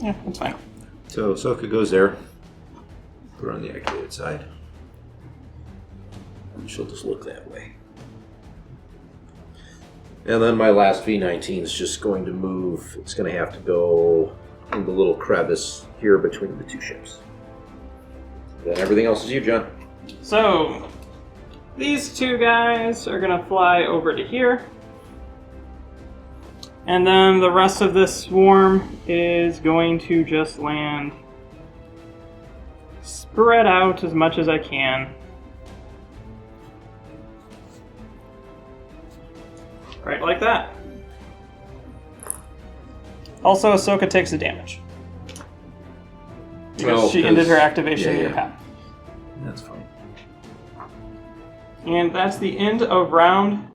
Yeah, that's fine. So Ahsoka goes there. Put her on the activated side. And she'll just look that way. And then my last V-19 is just going to move. It's going to have to go in the little crevice here between the 2 ships. Then everything else is you, John. So, These two guys are going to fly over to here. And then the rest of this swarm is going to just land spread out as much as I can. Right like that. Also, Ahsoka takes the damage. Because she ended her activation in your path. That's fine. And that's the end of round.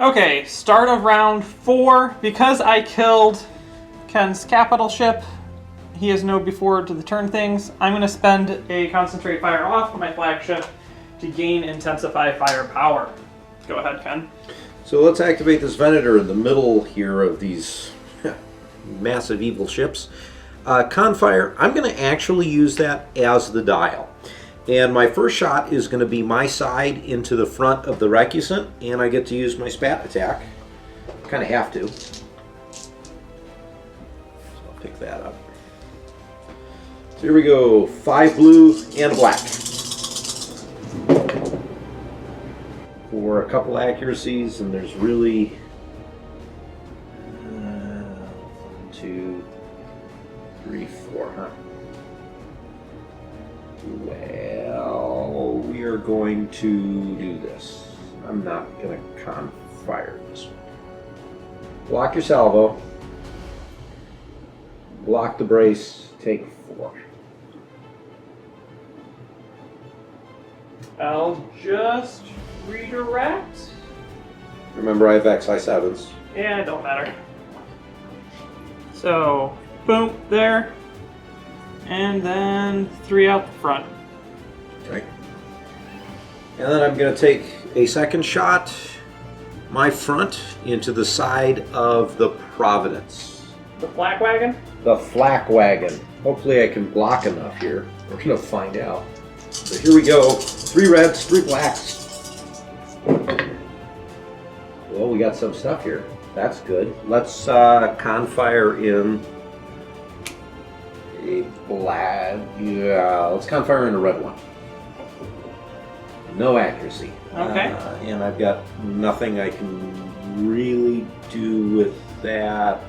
Okay, start of round 4. Because I killed Ken's capital ship, he has no before to the turn things. I'm going to spend a concentrate fire off of my flagship to gain intensify firepower. Go ahead, Ken. So let's activate this Venator in the middle here of these massive evil ships. Confire, I'm going to actually use that as the dial. And my first shot is going to be my side into the front of the Recusant, and I get to use my spat attack. Kind of have to. So I'll pick that up. So here we go. 5 blue and a black. For a couple accuracies, and there's really 1, 2, 3, 4, huh? Well, we are going to do this. I'm not going to confire this one. Block your salvo. Block the brace. Take 4. I'll just redirect. Remember, I have XI7s. Yeah, it don't matter. So, boom, there. And then 3 out the front. Okay. And then I'm going to take a second shot, my front, into the side of the Providence. The flak wagon? The flak wagon. Hopefully I can block enough here. We're going to find out. So here we go. 3 reds, 3 blacks. Well, we got some stuff here. That's good. Let's confire in a black. Yeah, let's confire in a red one. No accuracy. Okay. And I've got nothing I can really do with that.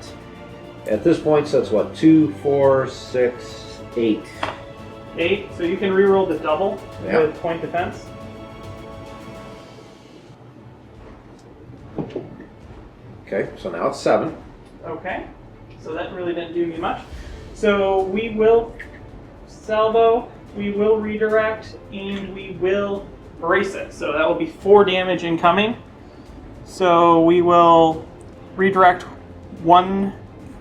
At this point, so that's what? 2, 4, 6, 8. 8, so you can reroll the double Yeah. with point defense. Okay, so now it's 7. Okay, so that really didn't do me much. So we will salvo, we will redirect, and we will brace it. So that will be 4 damage incoming. So we will redirect 1.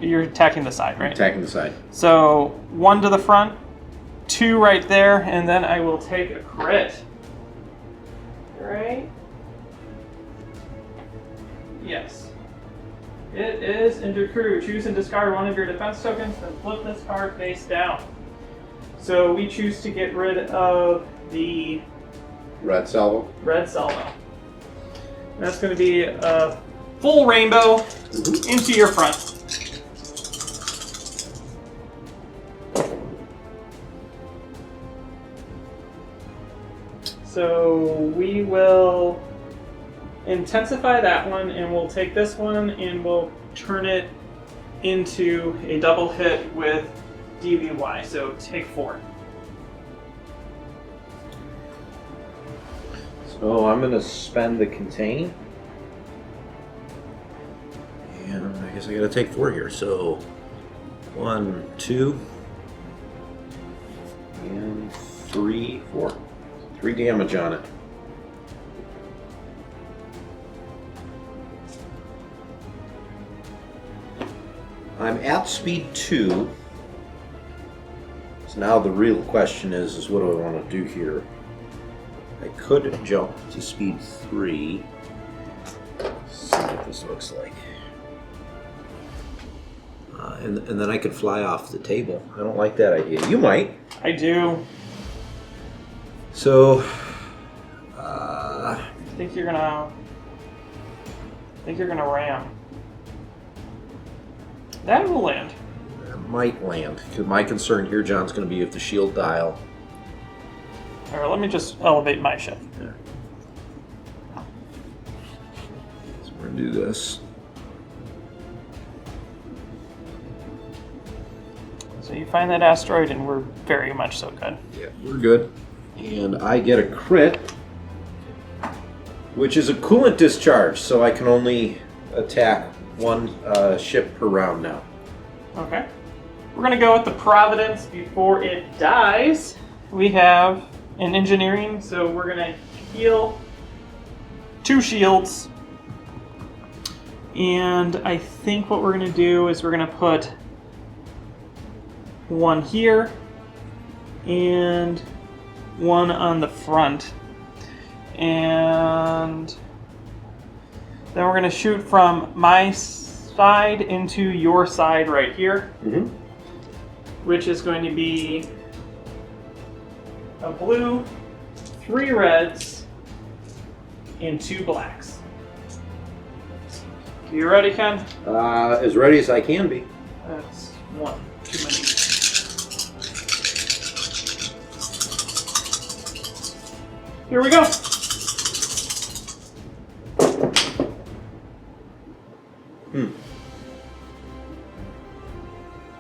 You're attacking the side, right? Attacking the side. So 1 to the front, 2 right there, and then I will take a crit. Right? Yes. It is into crew. Choose and discard 1 of your defense tokens, then flip this card face down. So we choose to get rid of the Red salvo. red salvo. That's going to be a full rainbow into your front. So we will intensify that one, and we'll take this one and we'll turn it into a double hit with DVY. So take 4. So I'm going to spend the contain. And I guess I got to take 4 here. So 1, 2, and 3, 4. 3 damage on it. I'm at speed 2. So now the real question is what do I want to do here? I could jump to speed 3. See what this looks like. And then I could fly off the table. I don't like that idea. You might. I do. So, I think you're gonna ram. That will land. that might land. Because my concern here, John's going to be if the shield dial. All right, let me just elevate my ship. Yeah. So we're going to do this. So you find that asteroid, and we're very much so good. Yeah, we're good. And I get a crit, which is a coolant discharge, so I can only attack one ship per round now. Okay. We're going to go with the Providence before it dies. We have an engineering, so we're going to heal 2 shields. And I think what we're going to do is we're going to put 1 here and 1 on the front. And then we're going to shoot from my side into your side right here, which is going to be a blue, 3 reds, and 2 blacks. You ready, Ken? As ready as I can be. That's 1 too many. Here we go.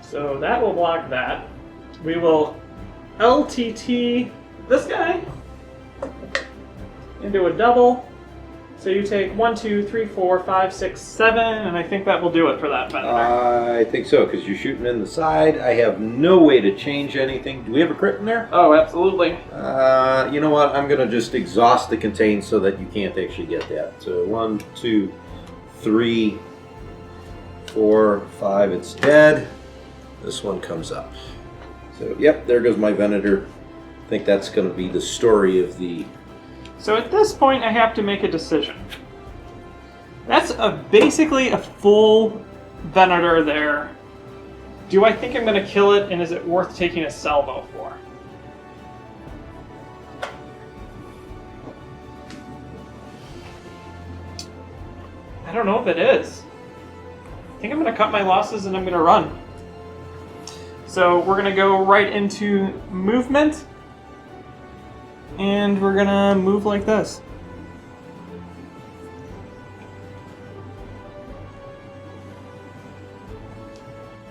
So that will block that. We will LTT this guy into a double. So you take 1, 2, 3, 4, 5, 6, 7, and I think that will do it for that vendor. I think so, because you're shooting in the side. I have no way to change anything. Do we have a crit in there? Oh, absolutely. You know what? I'm going to just exhaust the contain so that you can't actually get that. So 1, 2, 3, 4, 5. It's dead. This one comes up. So, yep, there goes my Venator. I think that's going to be the story of the... So at this point, I have to make a decision. That's basically a full Venator there. Do I think I'm going to kill it, and is it worth taking a salvo for? I don't know if it is. I think I'm going to cut my losses and I'm going to run. So we're going to go right into movement. And we're gonna move like this.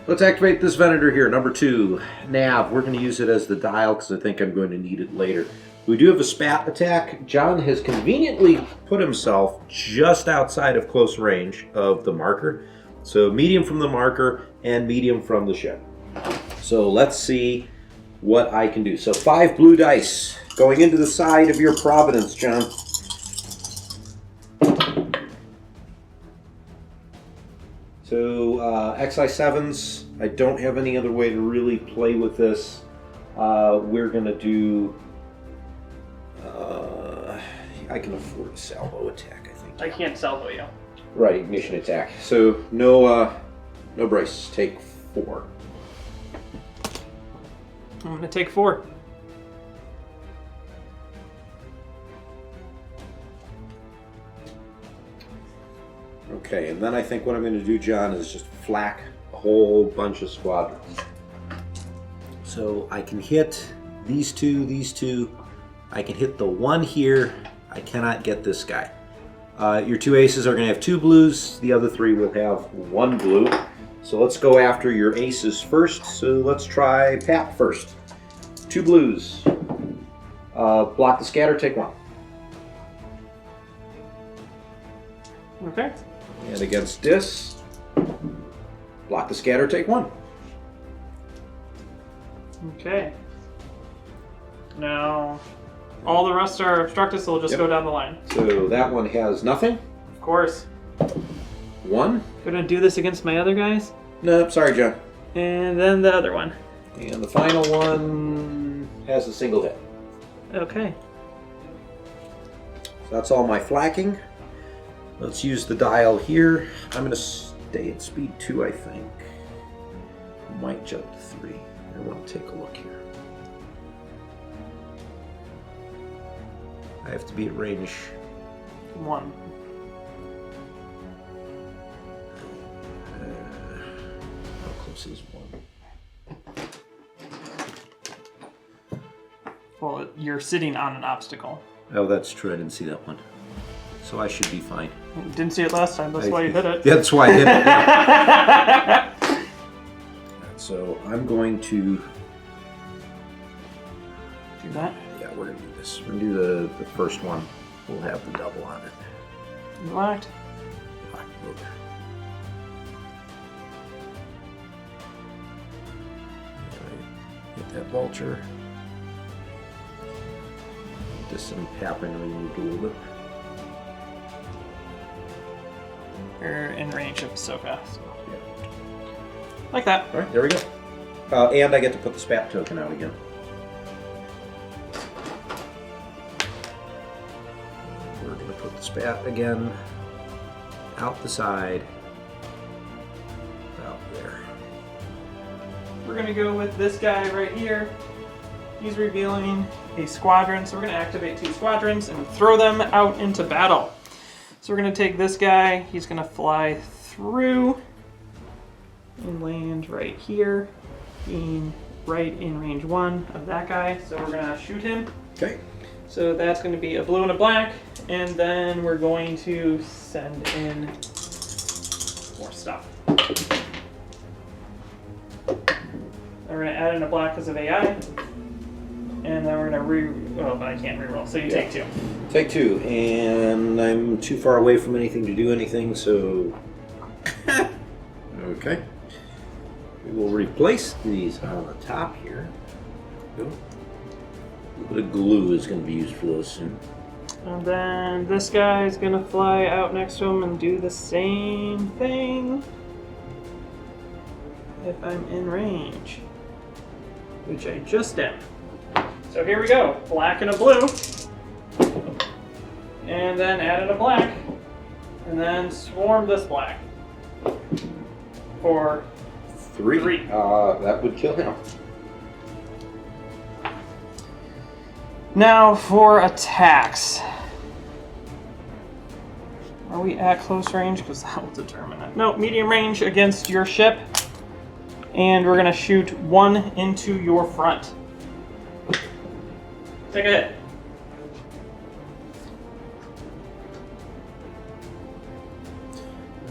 Let's activate this Venator here, number 2. Nav, we're going to use it as the dial because I think I'm going to need it later. We do have a spat attack. John has conveniently put himself just outside of close range of the marker. So medium from the marker and medium from the ship. So let's see what I can do. So 5 blue dice. Going into the side of your Providence, John. So, XI7s, I don't have any other way to really play with this. We're going to do... I can afford a salvo attack, I think. I can't salvo you. Right, ignition attack. So, no brace. Take 4. I'm going to take 4. Okay, and then I think what I'm going to do, John, is just flak a whole bunch of squadrons. So I can hit these two. I can hit the 1 here. I cannot get this guy. Your 2 aces are going to have 2 blues. The other 3 will have 1 blue. So let's go after your aces first. So let's try Pat first. 2 blues. Block the scatter, take 1. Okay. And against this, block the scatter, take 1. Okay. Now, all the rest are obstructed, so we'll just go down the line. So that one has nothing. Of course. 1. Gonna do this against my other guys. Nope, sorry, John. And then the other one. And the final one has a single hit. Okay. So that's all my flacking. Let's use the dial here. I'm going to stay at speed 2, I think. Might jump to 3. I want to take a look here. I have to be at range 1. How close is 1? Well, you're sitting on an obstacle. Oh, that's true. I didn't see that one. So I should be fine. You didn't see it last time. That's why you hit it. That's why I hit it. Yeah. So I'm going to Do that. Yeah, we're gonna do this. We're gonna do the first one. We'll have the double on it. Locked. Lock, move. Hit that vulture. This one happened to move a little bit. You're in range of Ahsoka. So. Yeah. Like that. All right, there we go. And I get to put the spat token out again. We're going to put the spat again out the side, out there. We're going to go with this guy right here. He's revealing a squadron, so we're going to activate 2 squadrons and throw them out into battle. So we're going to take this guy. He's going to fly through and land right here, being right in range 1 of that guy. So we're going to shoot him. Okay. So that's going to be a blue and a black, and then we're going to send in more stuff. We're going to add in a black because of AI, and then we're going to but I can't reroll, so you take 2. Take 2, and I'm too far away from anything to do anything, so... Okay. We will replace these on the top here. Go. A little bit of glue is going to be used for those soon. And then this guy is going to fly out next to him and do the same thing if I'm in range, which I just am. So here we go, black and a blue, and then add in a black, and then swarm this black for 3. That would kill him. Now for attacks. Are we at close range? Because that will determine it. No, medium range against your ship. And we're going to shoot 1 into your front. Take a hit.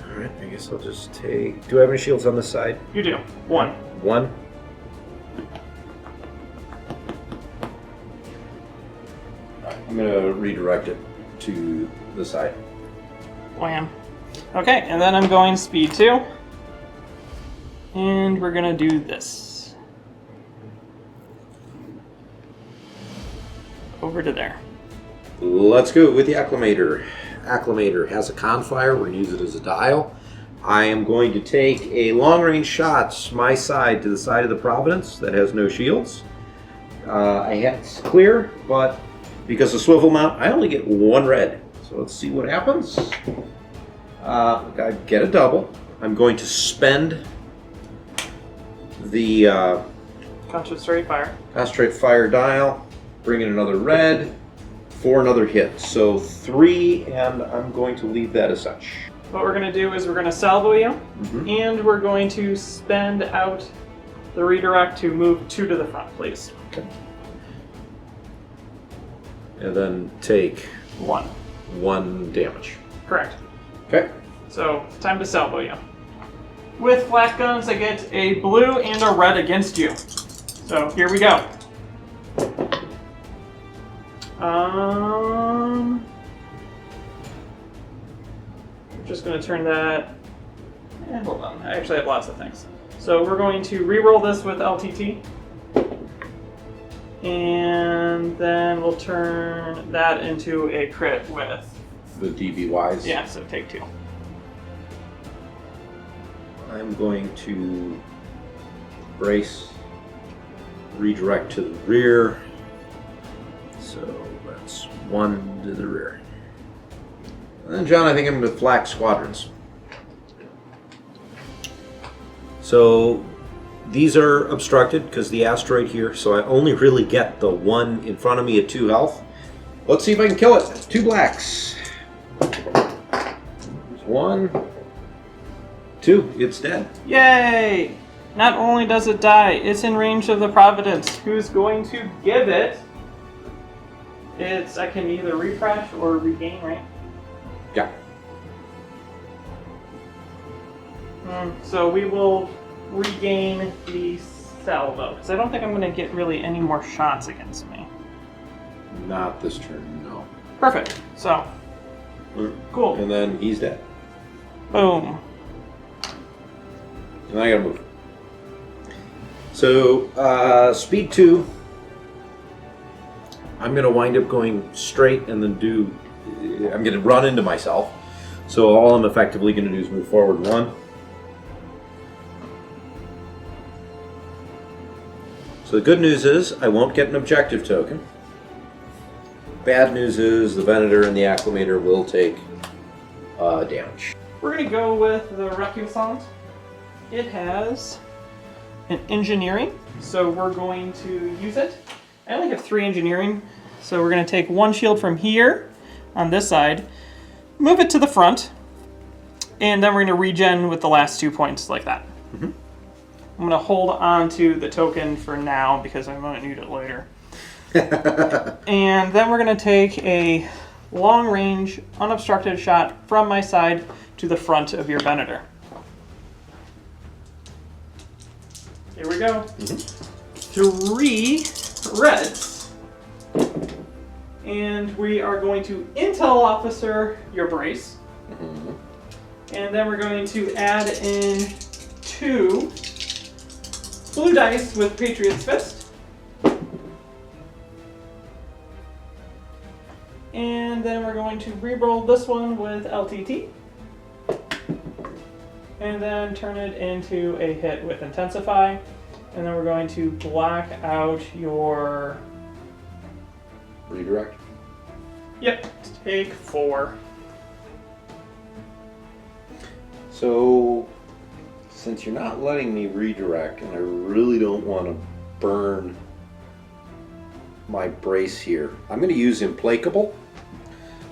Alright, I guess I'll just take... Do I have any shields on this side? You do. 1. 1. I'm going to redirect it to the side. Wham. Okay, and then I'm going speed 2. And we're going to do this. Over to there. Let's go with the Acclamator. Acclamator has a confire. We're going to use it as a dial. I am going to take a long-range shot, my side to the side of the Providence that has no shields. I had it clear, but because of swivel mount, I only get 1 red. So let's see what happens. I get a double. I'm going to spend the Concentrate fire. concentrate fire dial, bring in another red for another hit. So 3, and I'm going to leave that as such. What we're going to do is we're going to salvo you, Mm-hmm. and we're going to spend out the redirect to move 2 to the front, please. Okay. And then take 1 damage. Correct. Okay. So, time to salvo you. With flash guns, I get a blue and a red against you. So, here we go. I'm just going to turn that... hold on. I actually have lots of things. So, we're going to re-roll this with LTT. And then we'll turn that into a crit with... The DBYs. Yeah, so take 2. I'm going to brace, redirect to the rear. So that's 1 to the rear. And John, I think I'm going to flak squadrons. So these are obstructed because the asteroid here, so I only really get the one in front of me at 2 health. Let's see if I can kill it. 2 blacks. There's 1, 2. It's dead. Yay! Not only does it die, it's in range of the Providence. Who's going to give it? I can either refresh or regain, right? Yeah. So we will regain the salvo, because I don't think I'm going to get really any more shots against me. Not this turn, no. Perfect. So, cool. And then he's dead. Boom. And I gotta move. So, speed 2. I'm gonna wind up going straight and then I'm gonna run into myself. So all I'm effectively gonna do is move forward 1. So the good news is I won't get an objective token. Bad news is the Venator and the Acclimator will take damage. We're going to go with the Recusant. It has an engineering, so we're going to use it. I only have 3 engineering, so we're going to take 1 shield from here on this side, move it to the front, and then we're going to regen with the last 2 points like that. Mm-hmm. I'm going to hold on to the token for now because I might need it later. And then we're going to take a long-range, unobstructed shot from my side to the front of your Venator. Here we go. Mm-hmm. 3 reds. And we are going to Intel Officer your brace. Mm-hmm. And then we're going to add in 2 blue dice with Patriot's Fist. And then we're going to re-roll this one with LTT. And then turn it into a hit with Intensify. And then we're going to black out your... Redirect? Yep, take 4. So, since you're not letting me redirect, and I really don't want to burn my brace here, I'm going to use Implacable.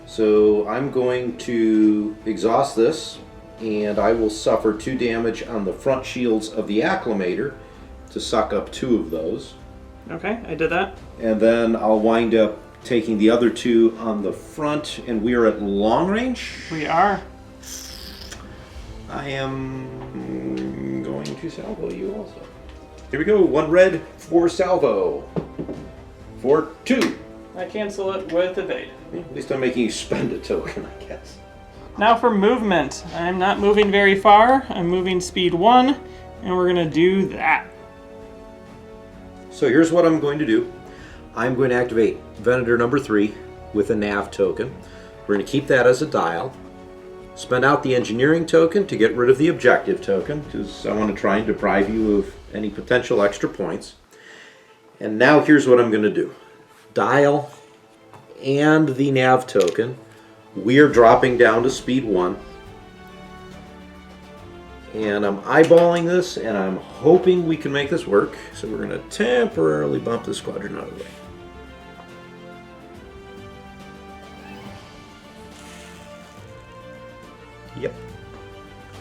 So I'm going to exhaust this, and I will suffer 2 damage on the front shields of the Acclimator to suck up 2 of those. Okay, I did that. And then I'll wind up taking the other 2 on the front, and we are at long range. We are. I am going to salvo you also. Here we go. 1 red for salvo. For 2. I cancel it with evade. At least I'm making you spend a token, I guess. Now for movement. I'm not moving very far. I'm moving speed 1, and we're going to do that. So here's what I'm going to do. I'm going to activate Venator number 3 with a nav token. We're going to keep that as a dial. Spend out the engineering token to get rid of the objective token, because I want to try and deprive you of any potential extra points. And now here's what I'm going to do. Dial and the nav token. We are dropping down to speed 1. And I'm eyeballing this, and I'm hoping we can make this work. So we're going to temporarily bump the squadron out of the way. Yep,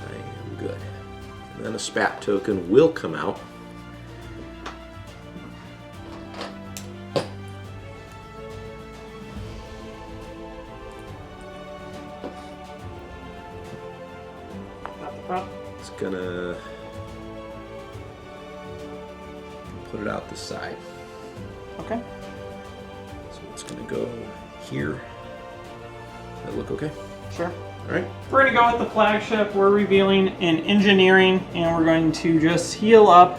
I am good. And then a spat token will come out. It's gonna put it out the side. Okay. So it's gonna go here. Does that look okay? Sure. All right. We're going to go with the flagship. We're revealing in engineering, and we're going to just heal up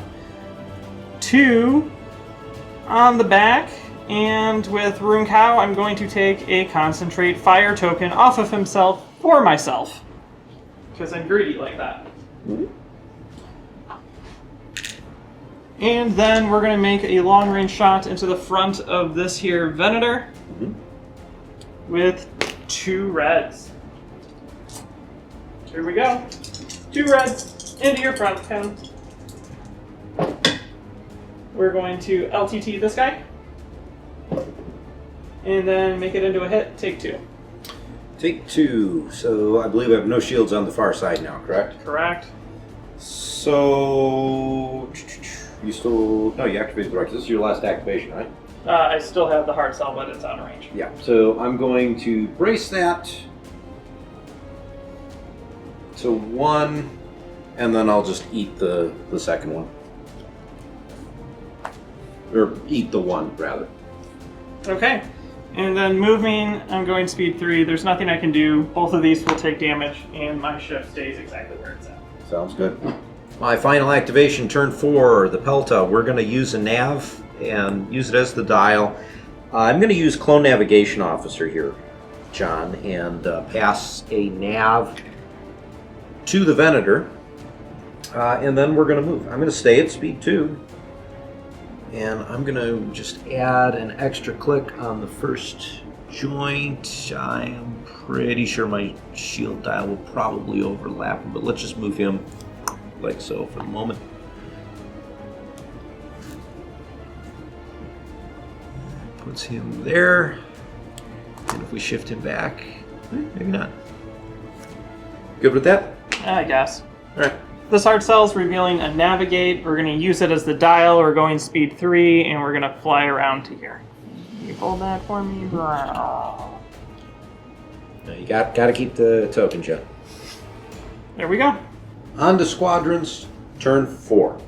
2 on the back. And with Rune Cow, I'm going to take a concentrate fire token off of himself for myself, because I'm greedy like that. Mm-hmm. And then we're going to make a long-range shot into the front of this here Venator with 2 reds. Here we go. 2 reds into your front pen. We're going to LTT this guy. And then make it into a hit. Take 2. Take 2. So I believe I have no shields on the far side now, correct? Correct. So you still you activated the right. This is your last activation, right? I still have the hard cell, but it's out of range. Yeah. So I'm going to brace that to 1, and then I'll just eat the second one, or eat the 1 rather. Okay. And then moving, I'm going speed 3. There's nothing I can do. Both of these will take damage, and my ship stays exactly where it's at. Sounds good. My final activation, turn 4, the Pelta. We're going to use a nav and use it as the dial. I'm going to use Clone Navigation Officer here, John, and pass a nav to the Venator, and then we're going to move. I'm going to stay at speed 2. And I'm going to just add an extra click on the first joint. I am pretty sure my shield dial will probably overlap, but let's just move him like so for the moment. Puts him there. And if we shift him back, maybe not. Good with that? I guess. All right. This hard cell is revealing a navigate. We're going to use it as the dial. We're going speed 3, and we're going to fly around to here. Can you hold that for me? Now you got to keep the token, Jeff. There we go. On to squadrons, turn 4.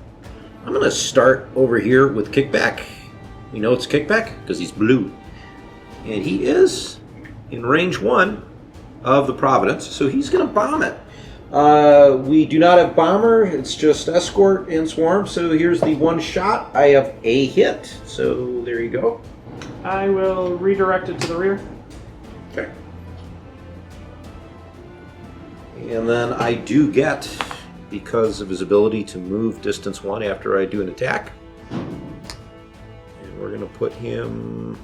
I'm going to start over here with Kickback. We know it's Kickback because he's blue. And he is in range 1 of the Providence, so he's going to bomb it. We do not have bomber, it's just escort and swarm, so here's the 1 shot. I have a hit, so there you go. I will redirect it to the rear. Okay. And then I do get, because of his ability to move distance 1 after I do an attack, and we're going to put him,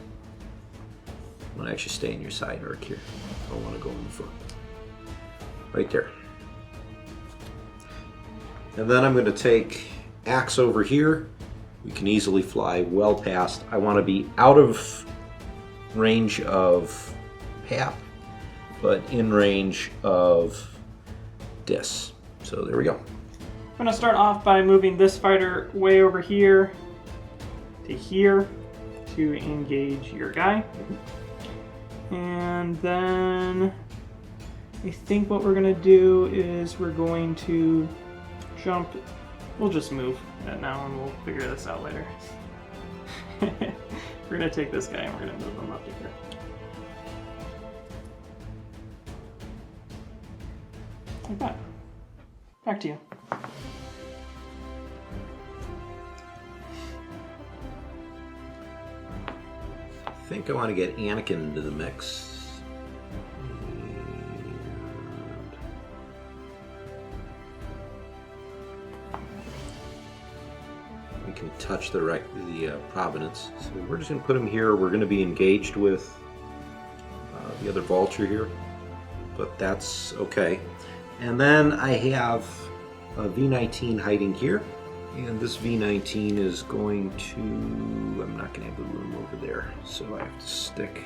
I'm going to actually stay in your side arc here. I don't want to go in the front. Right there. And then I'm going to take Axe over here. We can easily fly well past. I want to be out of range of Hap, but in range of Dis. So there we go. I'm going to start off by moving this fighter way over here to here to engage your guy. And then I think what we're going to do is we're going to jump. We'll just move that now and we'll figure this out later. We're going to take this guy and we're going to move him up to here. Like that. Back to you. I think I want to get Anakin into the mix. We can touch the Providence. So we're just going to put him here. We're going to be engaged with the other vulture here, but that's okay. And then I have a V-19 hiding here, and this V-19 is going to, I'm not going to have the room over there, so I have to stick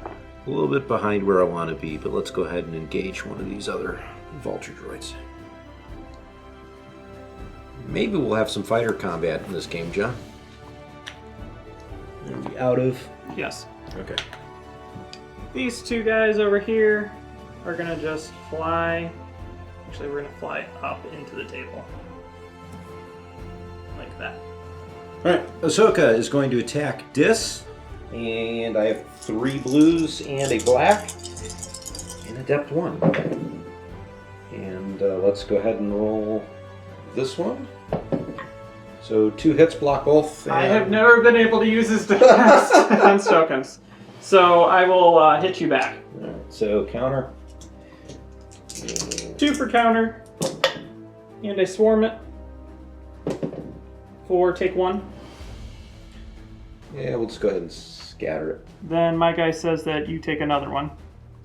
a little bit behind where I want to be, but let's go ahead and engage one of these other vulture droids. Maybe we'll have some fighter combat in this game, John. Are we out of? Yes. Okay. These 2 guys over here are going to just fly. Actually, we're going to fly up into the table. Like that. Alright, Ahsoka is going to attack Dis. And I have 3 blues and a black. And Adept 1. And let's go ahead and roll this one. So 2 hits, block both. I have never been able to use his defense tokens. So I will hit you back. Alright, so counter. 2 for counter. And I swarm it. For take 1. Yeah, we'll just go ahead and scatter it. Then my guy says that you take another one.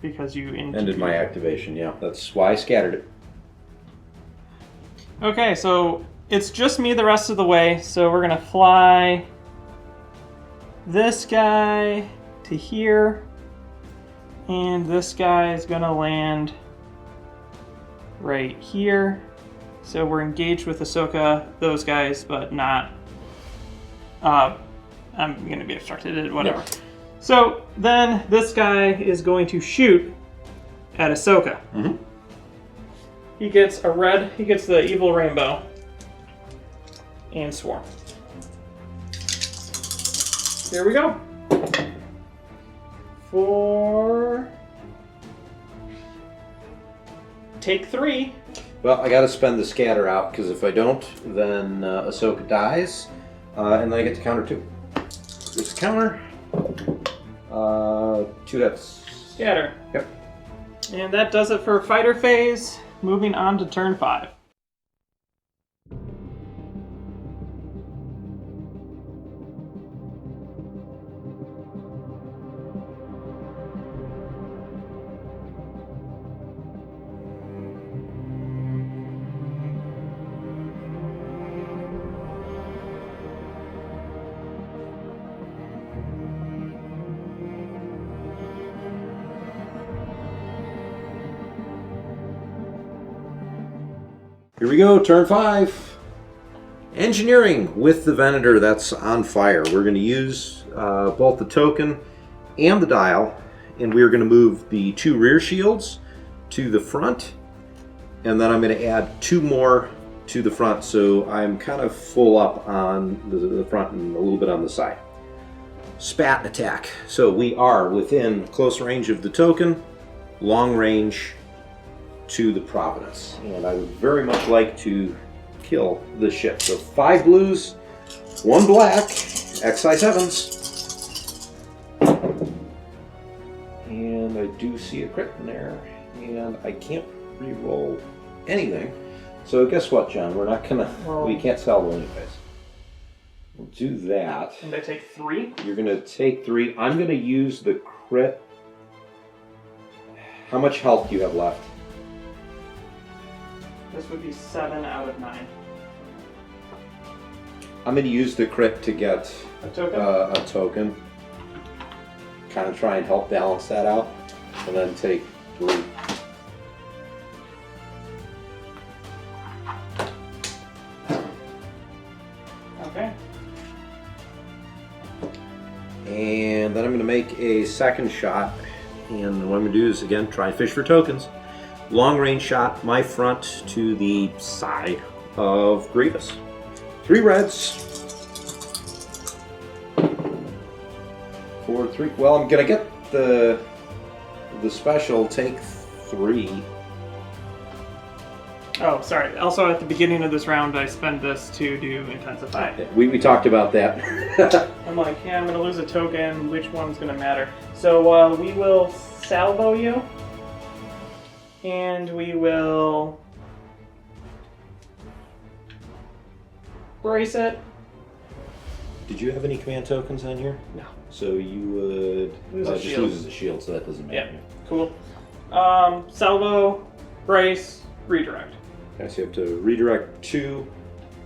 Because you Ended my activation, yeah. That's why I scattered it. Okay, so it's just me the rest of the way, so we're gonna fly this guy to here, and this guy is gonna land right here. So we're engaged with Ahsoka, those guys, but not. I'm gonna be obstructed, whatever. Yeah. So then this guy is going to shoot at Ahsoka. Mm-hmm. He gets a red, he gets the evil rainbow, and swarm. Here we go. For take 3. Well, I got to spend the scatter out because if I don't, then Ahsoka dies, and then I get to counter 2. There's a counter. 2 hits. Scatter. Yep. And that does it for fighter phase. Moving on to turn 5. Here we go, turn 5. Engineering with the Venator that's on fire. We're going to use both the token and the dial, and we're going to move the 2 rear shields to the front, and then I'm going to add 2 more to the front, so I'm kind of full up on the front and a little bit on the side. Spat attack. So we are within close range of the token, long range to the Providence, and I would very much like to kill this ship. So 5 blues, 1 black, XI7s, and I do see a crit in there, and I can't re-roll anything. So guess what, John? We're not gonna. We can't salvo anyways. We'll do that. And I take 3. You're gonna take 3. I'm gonna use the crit. How much health do you have left? This would be 7 out of 9. I'm going to use the crit to get A token? a token. Kind of try and help balance that out. And then take 3. Okay. And then I'm going to make a second shot. And what I'm going to do is, again, try and fish for tokens. Long range shot, my front to the side of Grievous. 3 reds. 4, 3. Well, I'm going to get the special, take 3. Oh, sorry. Also, at the beginning of this round, I spend this to do Intensify. We talked about that. I'm like, yeah, I'm going to lose a token. Which one's going to matter? So we will salvo you. And we will brace it. Did you have any command tokens on here? No. So you would Lose a just shield. loses a shield, so that doesn't matter. Yeah, cool. Salvo, brace, redirect. Okay, so you have to redirect 2.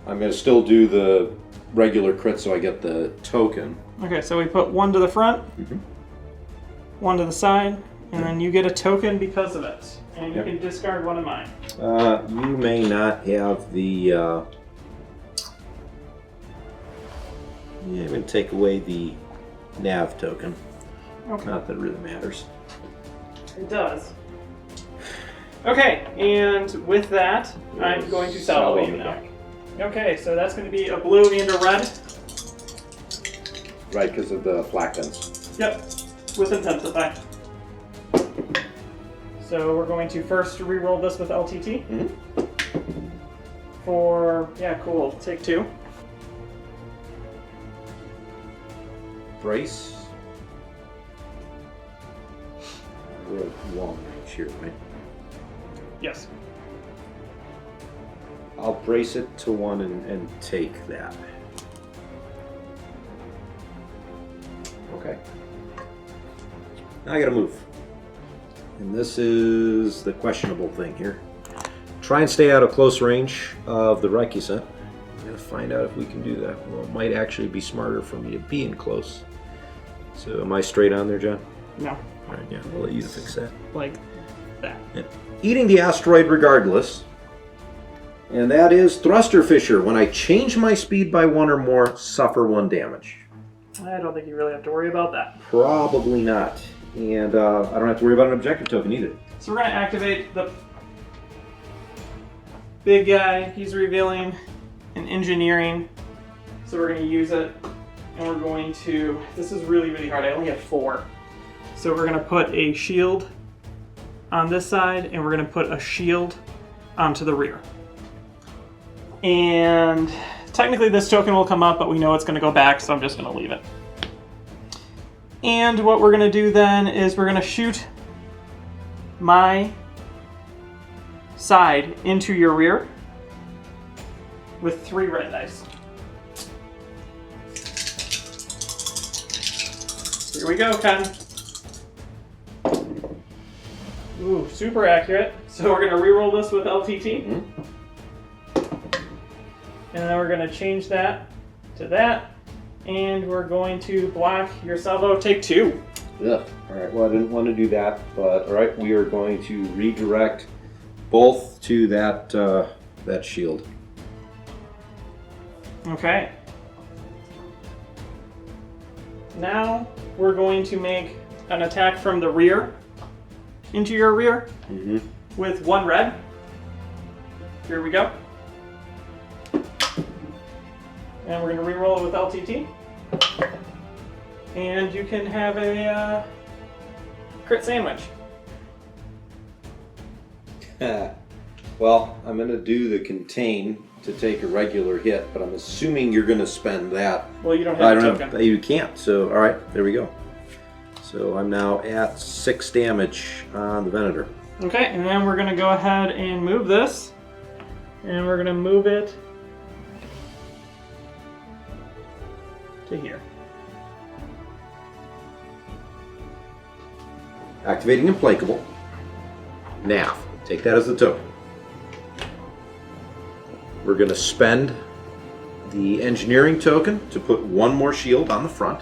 I'm going to still do the regular crit, so I get the token. Okay, so we put 1 to the front, 1 to the side, and then you get a token because of it. And you can discard 1 of mine. You may not have the. Yeah, I'm going to take away the nav token. Okay. Not that it really matters. It does. Okay, and with that, I'm going to salvo you now. Okay, so that's going to be a blue and a red. Right, because of the flak guns. Yep, with Intensify. So we're going to first re-roll this with LTT. For, yeah, cool, take 2. Brace. We're at long range here, right? Yes. I'll brace it to 1 and take that. Okay. Now I gotta move. And this is the questionable thing here. try and stay out of close range of the recusant. I'm going to find out if we can do that. Well, it might actually be smarter for me to be in close. So am I straight on there, John? No. All right, yeah, I'll let you fix that. Like that. Yeah. Eating the asteroid regardless. And that is Thruster Fisher. When I change my speed by 1 or more, suffer 1 damage. I don't think you really have to worry about that. Probably not. And I don't have to worry about an objective token either. So we're going to activate the big guy. He's revealing an engineering. So we're going to use it. And we're going to... This is really, really hard. I only have 4. So we're going to put a shield on this side. And we're going to put a shield onto the rear. And technically this token will come up, but we know it's going to go back, so I'm just going to leave it. And what we're going to do then is we're going to shoot my side into your rear with 3 red dice. Here we go, Ken. Ooh, super accurate. So we're going to reroll this with LTT. Mm-hmm. And then we're going to change that to that. And we're going to block your salvo. Take 2. Ugh. All right, well, I didn't want to do that, but all right, we are going to redirect both to that that shield. Okay. Now we're going to make an attack from the rear into your rear with 1 red. Here we go. And we're going to reroll it with LTT. And you can have a crit sandwich. Well, I'm going to do the contain to take a regular hit, but I'm assuming you're going to spend that. Well, you don't have a token. You can't, so all right, there we go. So I'm now at 6 damage on the Venator. Okay, and then we're going to go ahead and move this. And we're going to move it to here. Activating Implacable. Nav. Take that as the token. We're going to spend the engineering token to put 1 more shield on the front.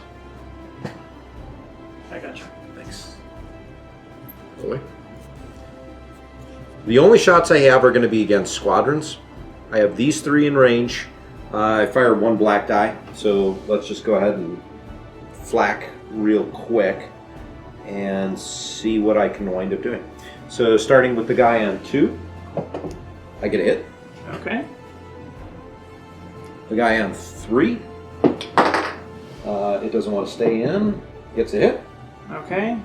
I got you. Thanks. Boy. The only shots I have are going to be against squadrons. I have these 3 in range. I fire 1 black die, so let's just go ahead and flak real quick and see what I can wind up doing. So starting with the guy on 2, I get a hit. Okay. The guy on 3, it doesn't want to stay in, gets a hit. Okay.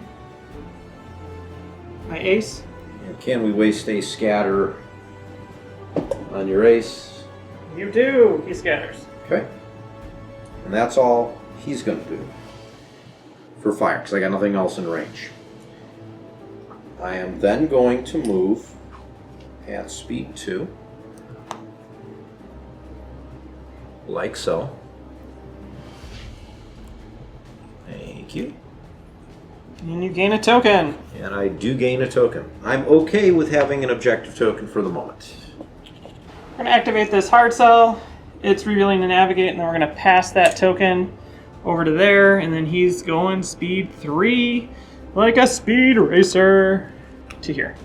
My ace. And can we waste a scatter on your ace? You do. He scatters. Okay. And that's all he's going to do for fire, because I got nothing else in range. I am then going to move at speed 2, like so. Thank you. And you gain a token. And I do gain a token. I'm okay with having an objective token for the moment. We're going to activate this hard cell. It's revealing to navigate, and then we're going to pass that token over to there, and then he's going speed 3, like a speed racer, to here.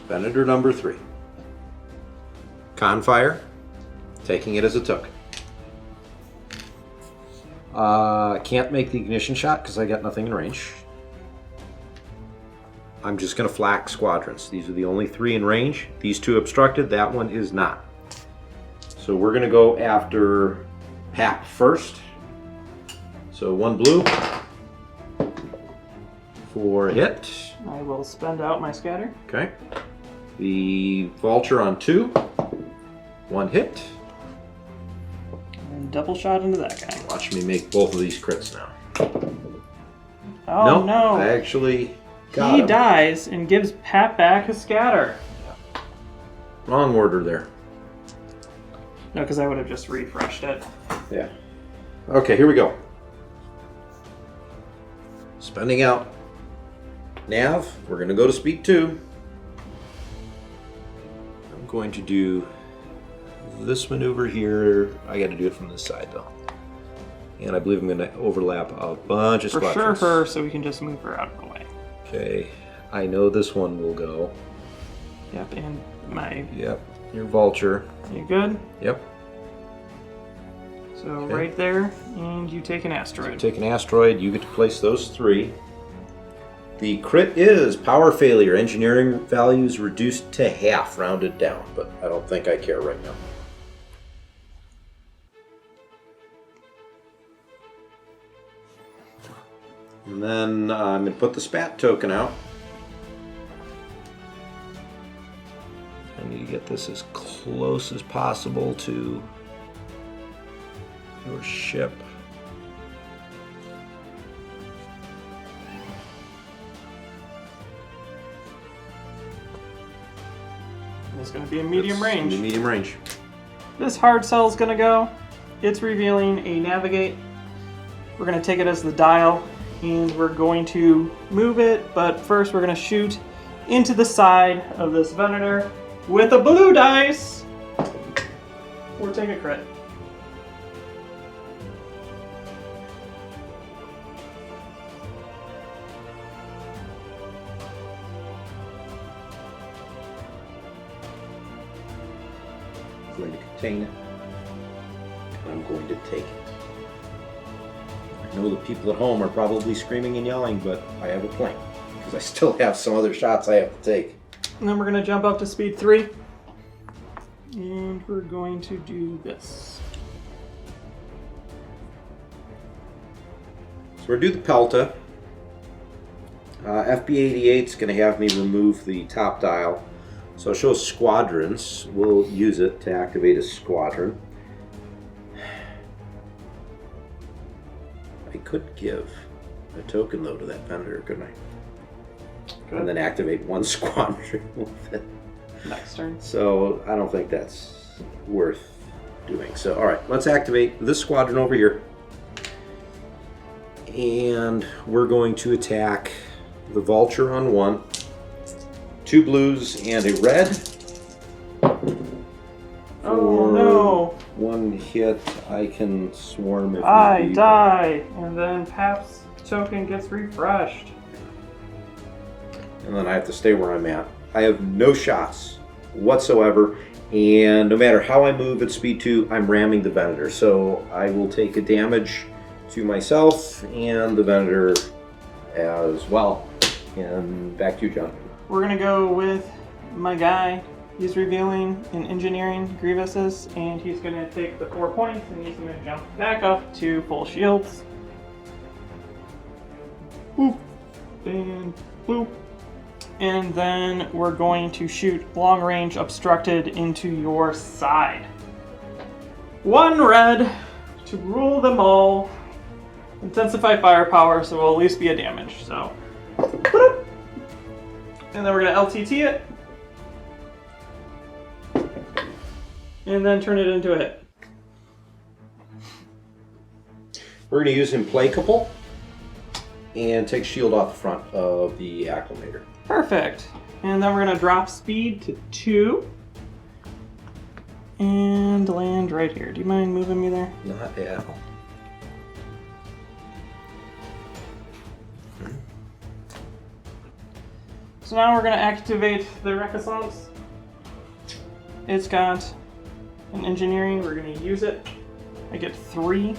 Venator number 3. Confire, taking it as a token. Can't make the ignition shot because I got nothing in range. I'm just going to flak squadrons. These are the only 3 in range. These 2 obstructed, that one is not. So we're going to go after Hap first. So 1 blue for a hit. I will spend out my scatter. Okay. The Vulture on 2. 1 hit. And double shot into that guy. Watch me make both of these crits now. Oh, Nope, no. I actually got He him. dies and gives Pat back his scatter. Wrong order there. No, because I would have just refreshed it. Yeah. Okay, here we go. Spending out Nav. We're going to go to speed 2. going to do this maneuver here. I got to do it from this side though. And I believe I'm going to overlap a bunch of squadrons. For sure, her, so we can just move her out of the way. Okay, I know this one will go. Yep, and my... Yep, your vulture. You good? Yep. So Okay. right there, and you take an asteroid. Take an asteroid, you get to place those 3. The crit is power failure. Engineering values reduced to half, rounded down, but I don't think I care right now. And then I'm going to put the spat token out. I need to get this as close as possible to your ship. It's going to be a medium range. Medium range. This hard cell is going to go. It's revealing a navigate. We're going to take it as the dial, and we're going to move it, but first we're going to shoot into the side of this Venator with a blue dice, or take a crit. I'm going to contain it, and I'm going to take it. I know the people at home are probably screaming and yelling, but I have a plan, because I still have some other shots I have to take. And then we're going to jump up to speed 3, and we're going to do this. So we're going to do the Pelta. FB88 is going to have me remove the top dial. So I'll show squadrons. We'll use it to activate a squadron. I could give a token though to that vendor, couldn't I? Good. And then activate one squadron with it. Next turn. So I don't think that's worth doing. So alright, let's activate this squadron over here. And we're going to attack the Vulture on 1. 2 blues and a red. Oh no! 1 hit, I can swarm if I need be. die! And then Pap's token gets refreshed. And then I have to stay where I'm at. I have no shots whatsoever, and no matter how I move at speed 2, I'm ramming the Venator. So I will take a damage to myself and the Venator as well. And back to you, John. We're gonna go with my guy. He's revealing an engineering Grievous's, and he's gonna take the 4 points, and he's gonna jump back up to full shields. Boop. And boop. And then we're going to shoot long range obstructed into your side. 1 red to rule them all. Intensify firepower, so it'll at least be a damage. So, boop. And then we're going to LTT it. And then turn it into a hit. We're going to use Implacable and take shield off the front of the Acclimator. Perfect. And then we're going to drop speed to 2. And land right here. Do you mind moving me there? Not at all. So now we're going to activate the Reconnaissance. It's got an engineering. We're going to use it. I get 3.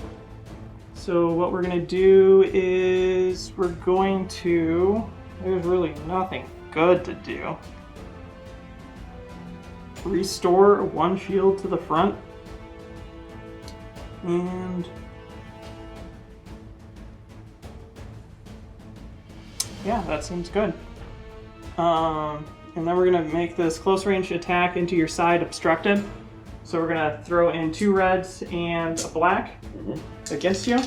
So what we're going to do is we're going to... There's really nothing good to do. Restore 1 shield to the front. And... yeah, that seems good. And then we're going to make this close range attack into your side obstructed. So we're going to throw in 2 reds and a black against you.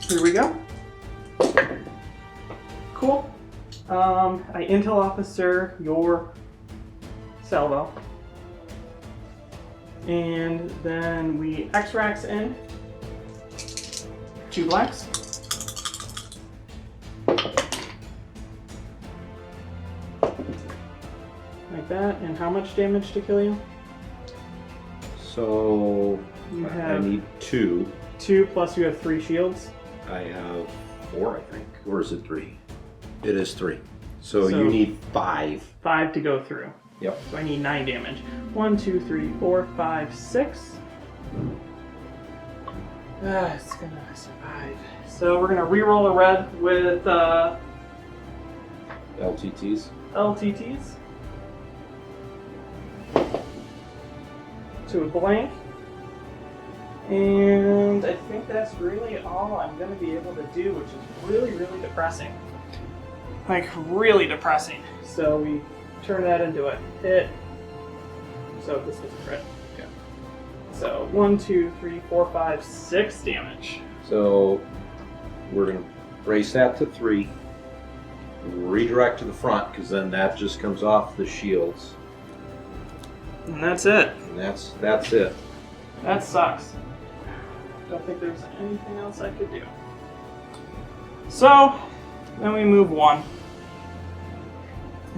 Here we go. Cool. I intel officer your salvo. And then we X-Rax in 2 blacks. I like that. And how much damage to kill you? So You I have need 2. 2 plus you have 3 shields. I have 4, I think. Or is it 3? It is 3. So So- you need 5. 5 to go through. Yep. So I need 9 damage. 1, 2, 3, 4, 5, 6. It's gonna survive. So we're gonna re-roll a red with LTTs. LTTs. To a blank. And I think that's really all I'm going to be able to do, which is really, really depressing. Like, really depressing. So we turn that into a hit. So this was a crit. Yeah. So 1, 2, 3, 4, 5, 6 damage. So we're going to raise that to 3. Redirect to the front, because then that just comes off the shields. And that's it. And that's it. That sucks. Don't think there's anything else I could do. So, then we move 1.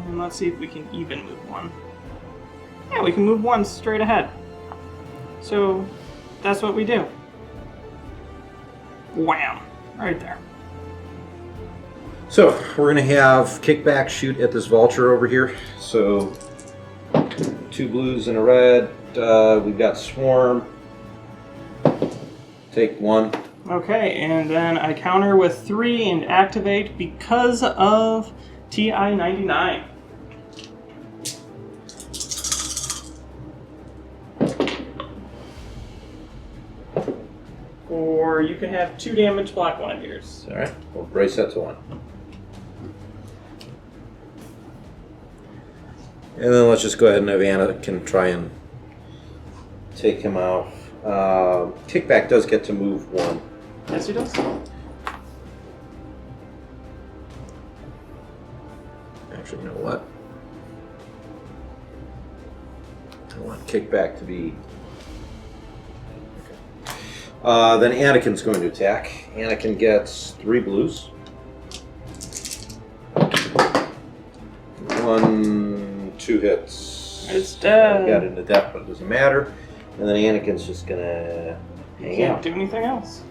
And let's see if we can even move 1. Yeah, we can move 1 straight ahead. So, that's what we do. Wham! Right there. So we're going to have Kickback shoot at this vulture over here. So 2 blues and a red. We've got Swarm. Take 1. Okay, and then I counter with 3 and activate because of TI-99. Or you can have 2 damage, block 1 of yours. All right, we'll brace that to 1. And then let's just go ahead and have Anna can try and take him out. Kickback does get to move 1. Yes, he does. Actually, you know what? I want Kickback to be... then Anakin's going to attack. Anakin gets 3 blues. 1, 2 hits. It's dead. I got into depth, but it doesn't matter. And then Anakin's just gonna hang Can't out. do anything else.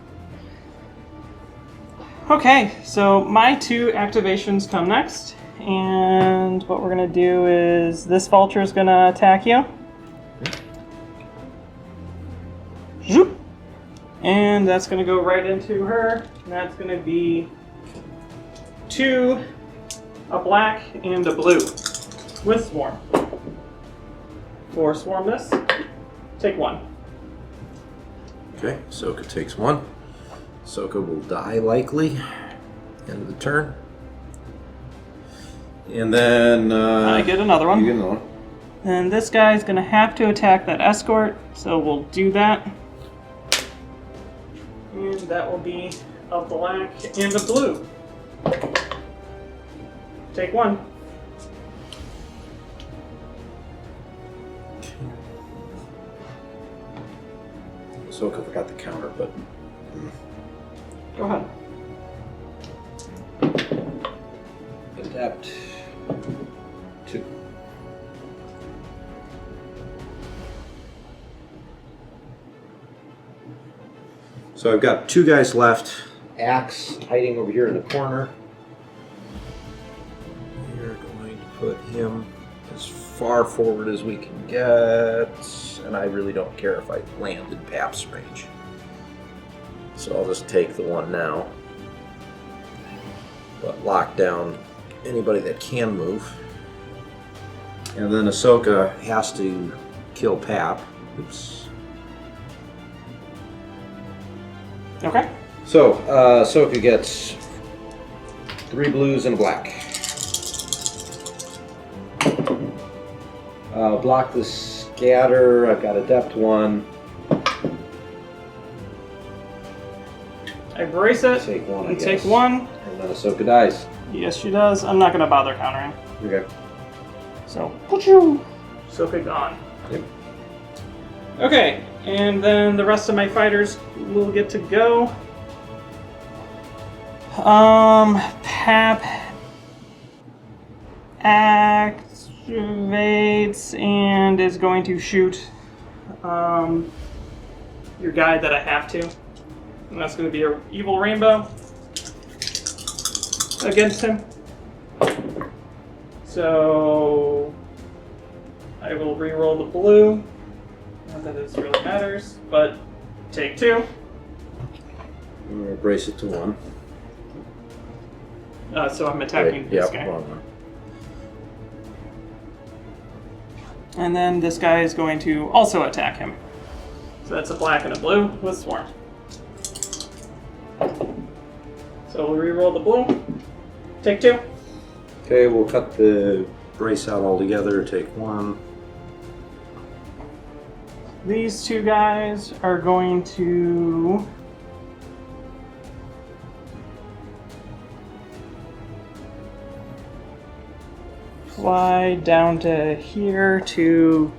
Okay, so my 2 activations come next, and what we're gonna do is this vulture is gonna attack you. Zoop. And that's gonna go right into her. And that's gonna be 2, a black, and a blue with Swarm. For Swarm this, take 1. Okay, Ahsoka takes 1. Ahsoka will die likely. End of the turn. And then I get another one. You get another one. And this guy's gonna have to attack that escort, so we'll do that. And that will be a black and a blue. Take 1. Ahsoka forgot the counter, but Go ahead. adapt 2. So I've got 2 guys left. Axe hiding over here in the corner. We're going to put him as far forward as we can get, and I really don't care if I land in Pap's range. So I'll just take the 1 now. But lock down anybody that can move. And then Ahsoka has to kill Pap. Oops. Okay. So, Ahsoka gets 3 blues and a black. Block the scatter. I've got adept 1. I brace it. Take 1, I and guess. take 1. And then Ahsoka dies. Yes, she does. I'm not gonna bother countering. Okay. So, poochoo! Ahsoka gone. Yep. Okay, and then the rest of my fighters will get to go. Pap, Act, activates and is going to shoot your guy that I have to. And that's going to be an evil rainbow against him. So I will re-roll the blue. Not that this really matters, but take 2. I'm going to brace it to 1. So I'm attacking this guy. Wrong one. And then this guy is going to also attack him. So that's a black and a blue with Swarm. So we'll re-roll the blue. Take 2. Okay, we'll cut the brace out altogether. Take 1. These 2 guys are going to fly down to here to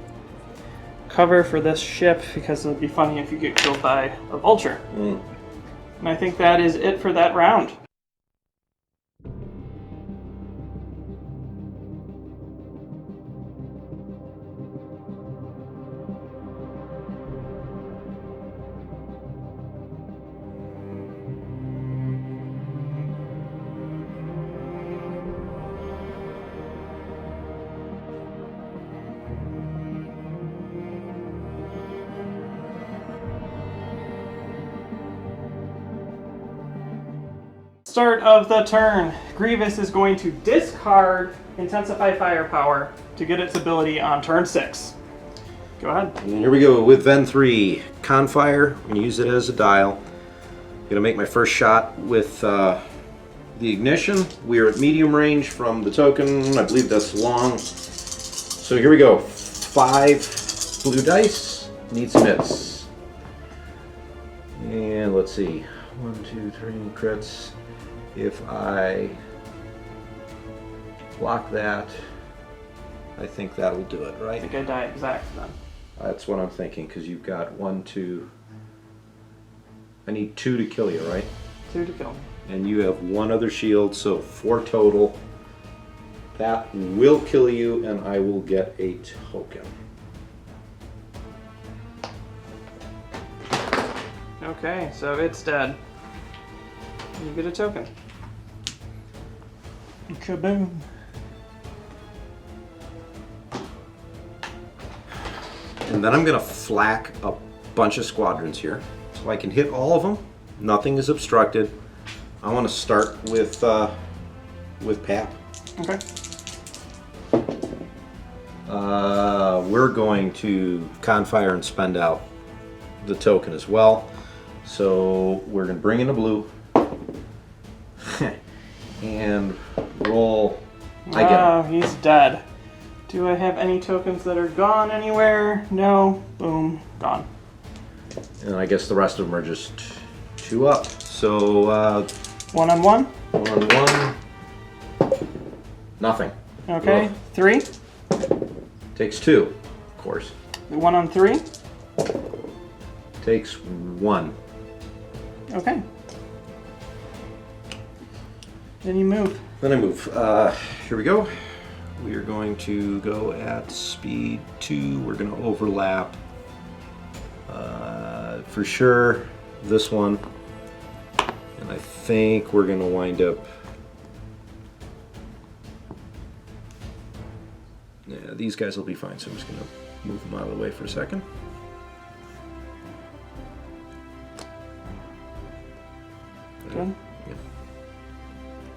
cover for this ship because it would be funny if you get killed by a vulture. And I think that is it for that round. Start of the turn, Grievous is going to discard Intensify Firepower to get its ability on turn 6. Go ahead. And here we go with Ven 3. Confire, I'm going to use it as a dial. I'm going to make my first shot with the ignition. We are at medium range from the token. I believe that's long. So here we go. 5 blue dice. Needs hits. And let's see. 1, 2, 3 crits. If I block that, I think that'll do it, right? I think I die exact then. That's what I'm thinking, because you've got 1, 2. I need 2 to kill you, right? 2 to kill me. And you have 1 other shield, so 4 total. That will kill you, and I will get a token. Okay, so it's dead. You get a token. Kaboom. And then I'm going to flak a bunch of squadrons here, so I can hit all of them. Nothing is obstructed. I want to start with Pap. Okay. We're going to Confire and spend out the token as well. So we're going to bring in the blue. And roll. Oh, he's dead. Do I have any tokens that are gone anywhere? No. Boom. Gone. And I guess the rest of them are just 2 up. So 1 on 1? 1 on 1. Nothing. Okay. Ugh. 3? Takes 2, of course. 1 on 3? Takes 1. Okay. Then you move. Then I move. Here we go. We are going to go at speed 2. We're going to overlap for sure this one. And I think we're going to wind up... Yeah, these guys will be fine, so I'm just going to move them out of the way for a second. Good. Yeah.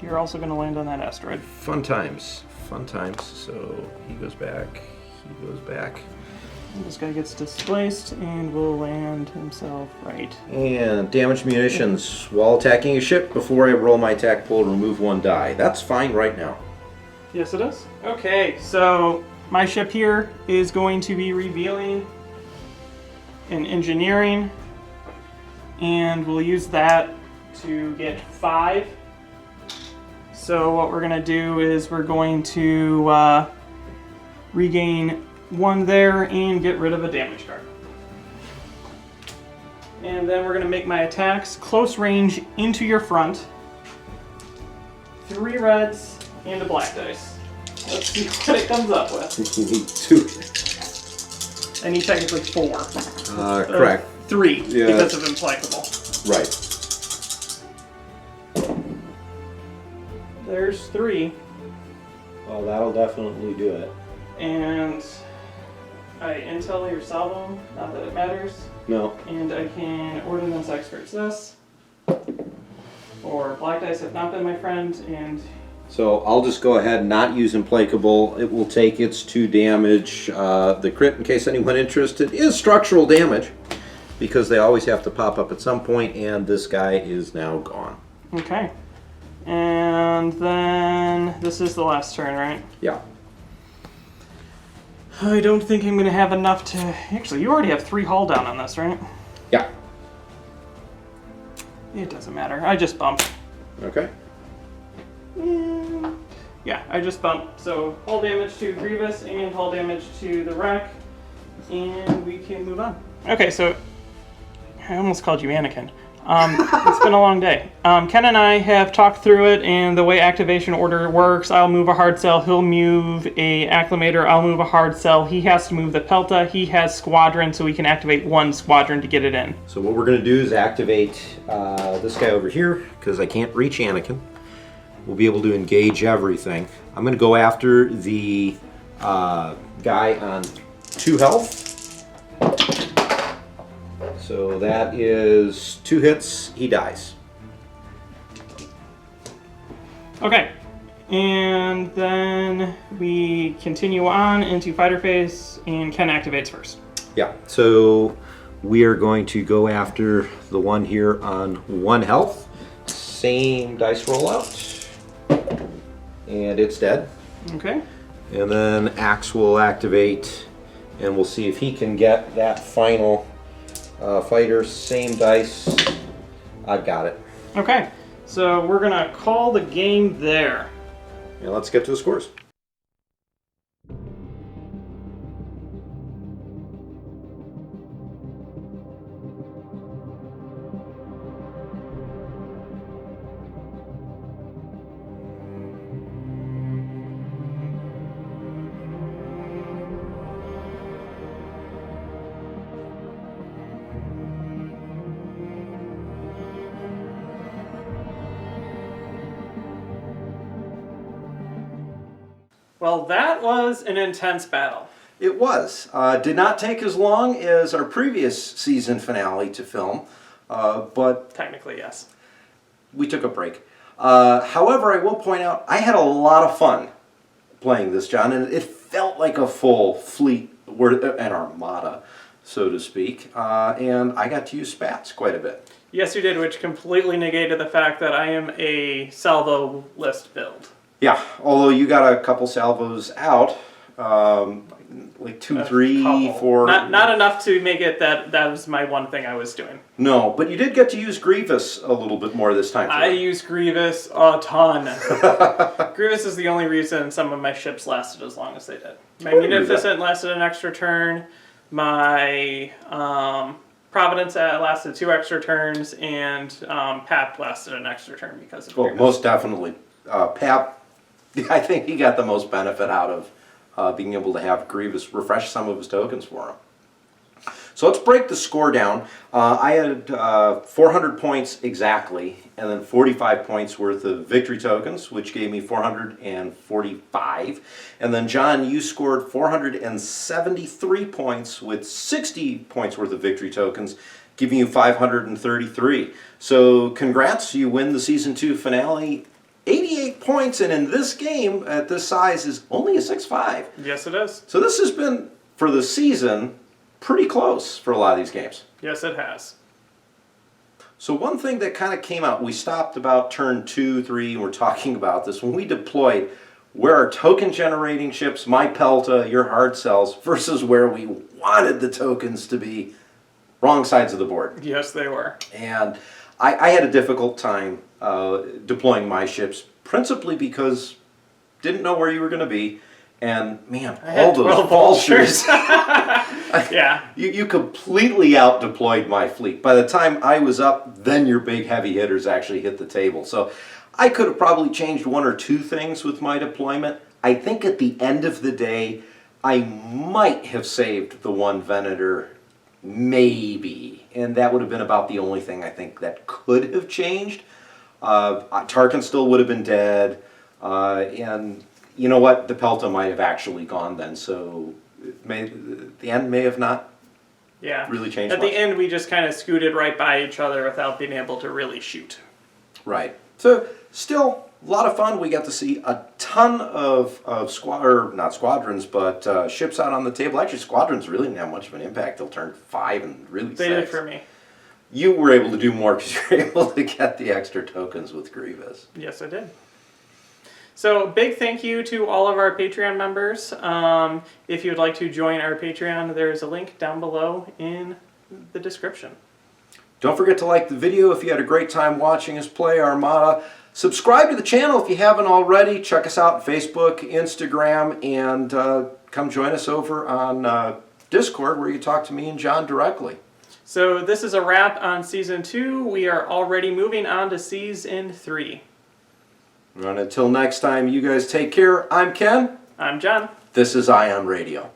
You're also going to land on that asteroid. Fun times. Fun times. So he goes back. He goes back. And this guy gets displaced and will land himself right. And damage munitions while attacking a ship. Before I roll my attack pool, remove 1 die. That's fine right now. Yes, it is. Okay, so my ship here is going to be revealing in engineering, and we'll use that to get 5. So what we're going to do is we're going to regain 1 there and get rid of a damage card. And then we're going to make my attacks close range into your front. 3 reds and a black dice. Let's see what it comes up with. You need 2. I need technically 4. Correct. 3, Yeah. because of implacable. Right. There's 3. Well, that'll definitely do it. And I intel your salvo, not that it matters. No. And I can ordnance experts this. Or black dice have not been my friend, and So I'll just go ahead and not use implacable. It will take its 2 damage. The crit, in case anyone interested, is structural damage because they always have to pop up at some point, and this guy is now gone. okay. And then this is the last turn, right? Yeah. I don't think I'm gonna have enough to. Actually, you already have 3 hull down on this, right? Yeah. It doesn't matter. I just bump. Okay. Yeah, I just bump. So hull damage to Grievous and hull damage to the wreck, and we can move on. Okay, so I almost called you Anakin. It's been a long day. Ken and I have talked through it and the way activation order works. I'll move a hard cell, he'll move a acclimator, I'll move a hard cell. He has to move the Pelta, he has squadron, so we can activate 1 squadron to get it in. So what we're going to do is activate this guy over here because I can't reach Anakin. We'll be able to engage everything. I'm going to go after the guy on 2 health. So that is 2 hits, he dies. Okay, and then we continue on into fighter phase, and Ken activates first. Yeah, so we are going to go after the one here on 1 health. Same dice rollout. And it's dead. Okay. And then Axe will activate, and we'll see if he can get that final fighter. Same dice. I've got it. Okay, so we're gonna call the game there. And let's get to the scores. Well, that was an intense battle. It was. Did not take as long as our previous season finale to film, but Technically, yes. we took a break. However, I will point out I had a lot of fun playing this, John, and it felt like a full fleet, an armada, so to speak, and I got to use spats quite a bit. Yes, you did, which completely negated the fact that I am a salvo list build. Yeah, although you got a couple salvos out, like 2, 3, Couple. 4. Not enough to make it that was my one thing I was doing. No, but you did get to use Grievous a little bit more this time. I used Grievous a ton. Grievous is the only reason some of my ships lasted as long as they did. Magnificent lasted an extra turn. My Providence lasted 2 extra turns, and Pap lasted an extra turn because of Grievous. Most definitely. Pap, I think he got the most benefit out of being able to have Grievous refresh some of his tokens for him. So let's break the score down. I had 400 points exactly, and then 45 points worth of victory tokens, which gave me 445. And then John, you scored 473 points with 60 points worth of victory tokens, giving you 533. So congrats, you win the Season 2 finale. 88 points, and in this game, at this size, is only a 6-5. Yes, it is. So this has been, for the season, pretty close for a lot of these games. Yes, it has. So one thing that kind of came out, we stopped about turn 2, 3, and we're talking about this. When we deployed, where our token generating ships, my Pelta, your hard cells, versus where we wanted the tokens to be, wrong sides of the board. Yes, they were. And I had a difficult time deploying my ships, principally because didn't know where you were going to be, and man, all those vultures. Yeah. You completely out-deployed my fleet. By the time I was up, then your big heavy hitters actually hit the table. So I could have probably changed 1 or 2 things with my deployment, I think at the end of the day, I might have saved the one Venator, maybe. And that would have been about the only thing I think that could have changed. Tarkin still would have been dead. And you know what? The Pelta might have actually gone then. So the end may have not really changed At much. the end, we just kind of scooted right by each other without being able to really shoot. Right. So still a lot of fun. We got to see a ton of not squadrons, but ships out on the table. Actually, squadrons really didn't have much of an impact till turn 5 and really 6. They did for me. You were able to do more because you were able to get the extra tokens with Grievous. Yes, I did. So big thank you to all of our Patreon members. If you'd like to join our Patreon, there's a link down below in the description. Don't forget to like the video if you had a great time watching us play Armada. Subscribe to the channel if you haven't already. Check us out on Facebook, Instagram, and come join us over on Discord where you talk to me and John directly. So this is a wrap on Season 2. We are already moving on to Season 3. And until next time, you guys take care. I'm Ken. I'm John. This is Ion Radio.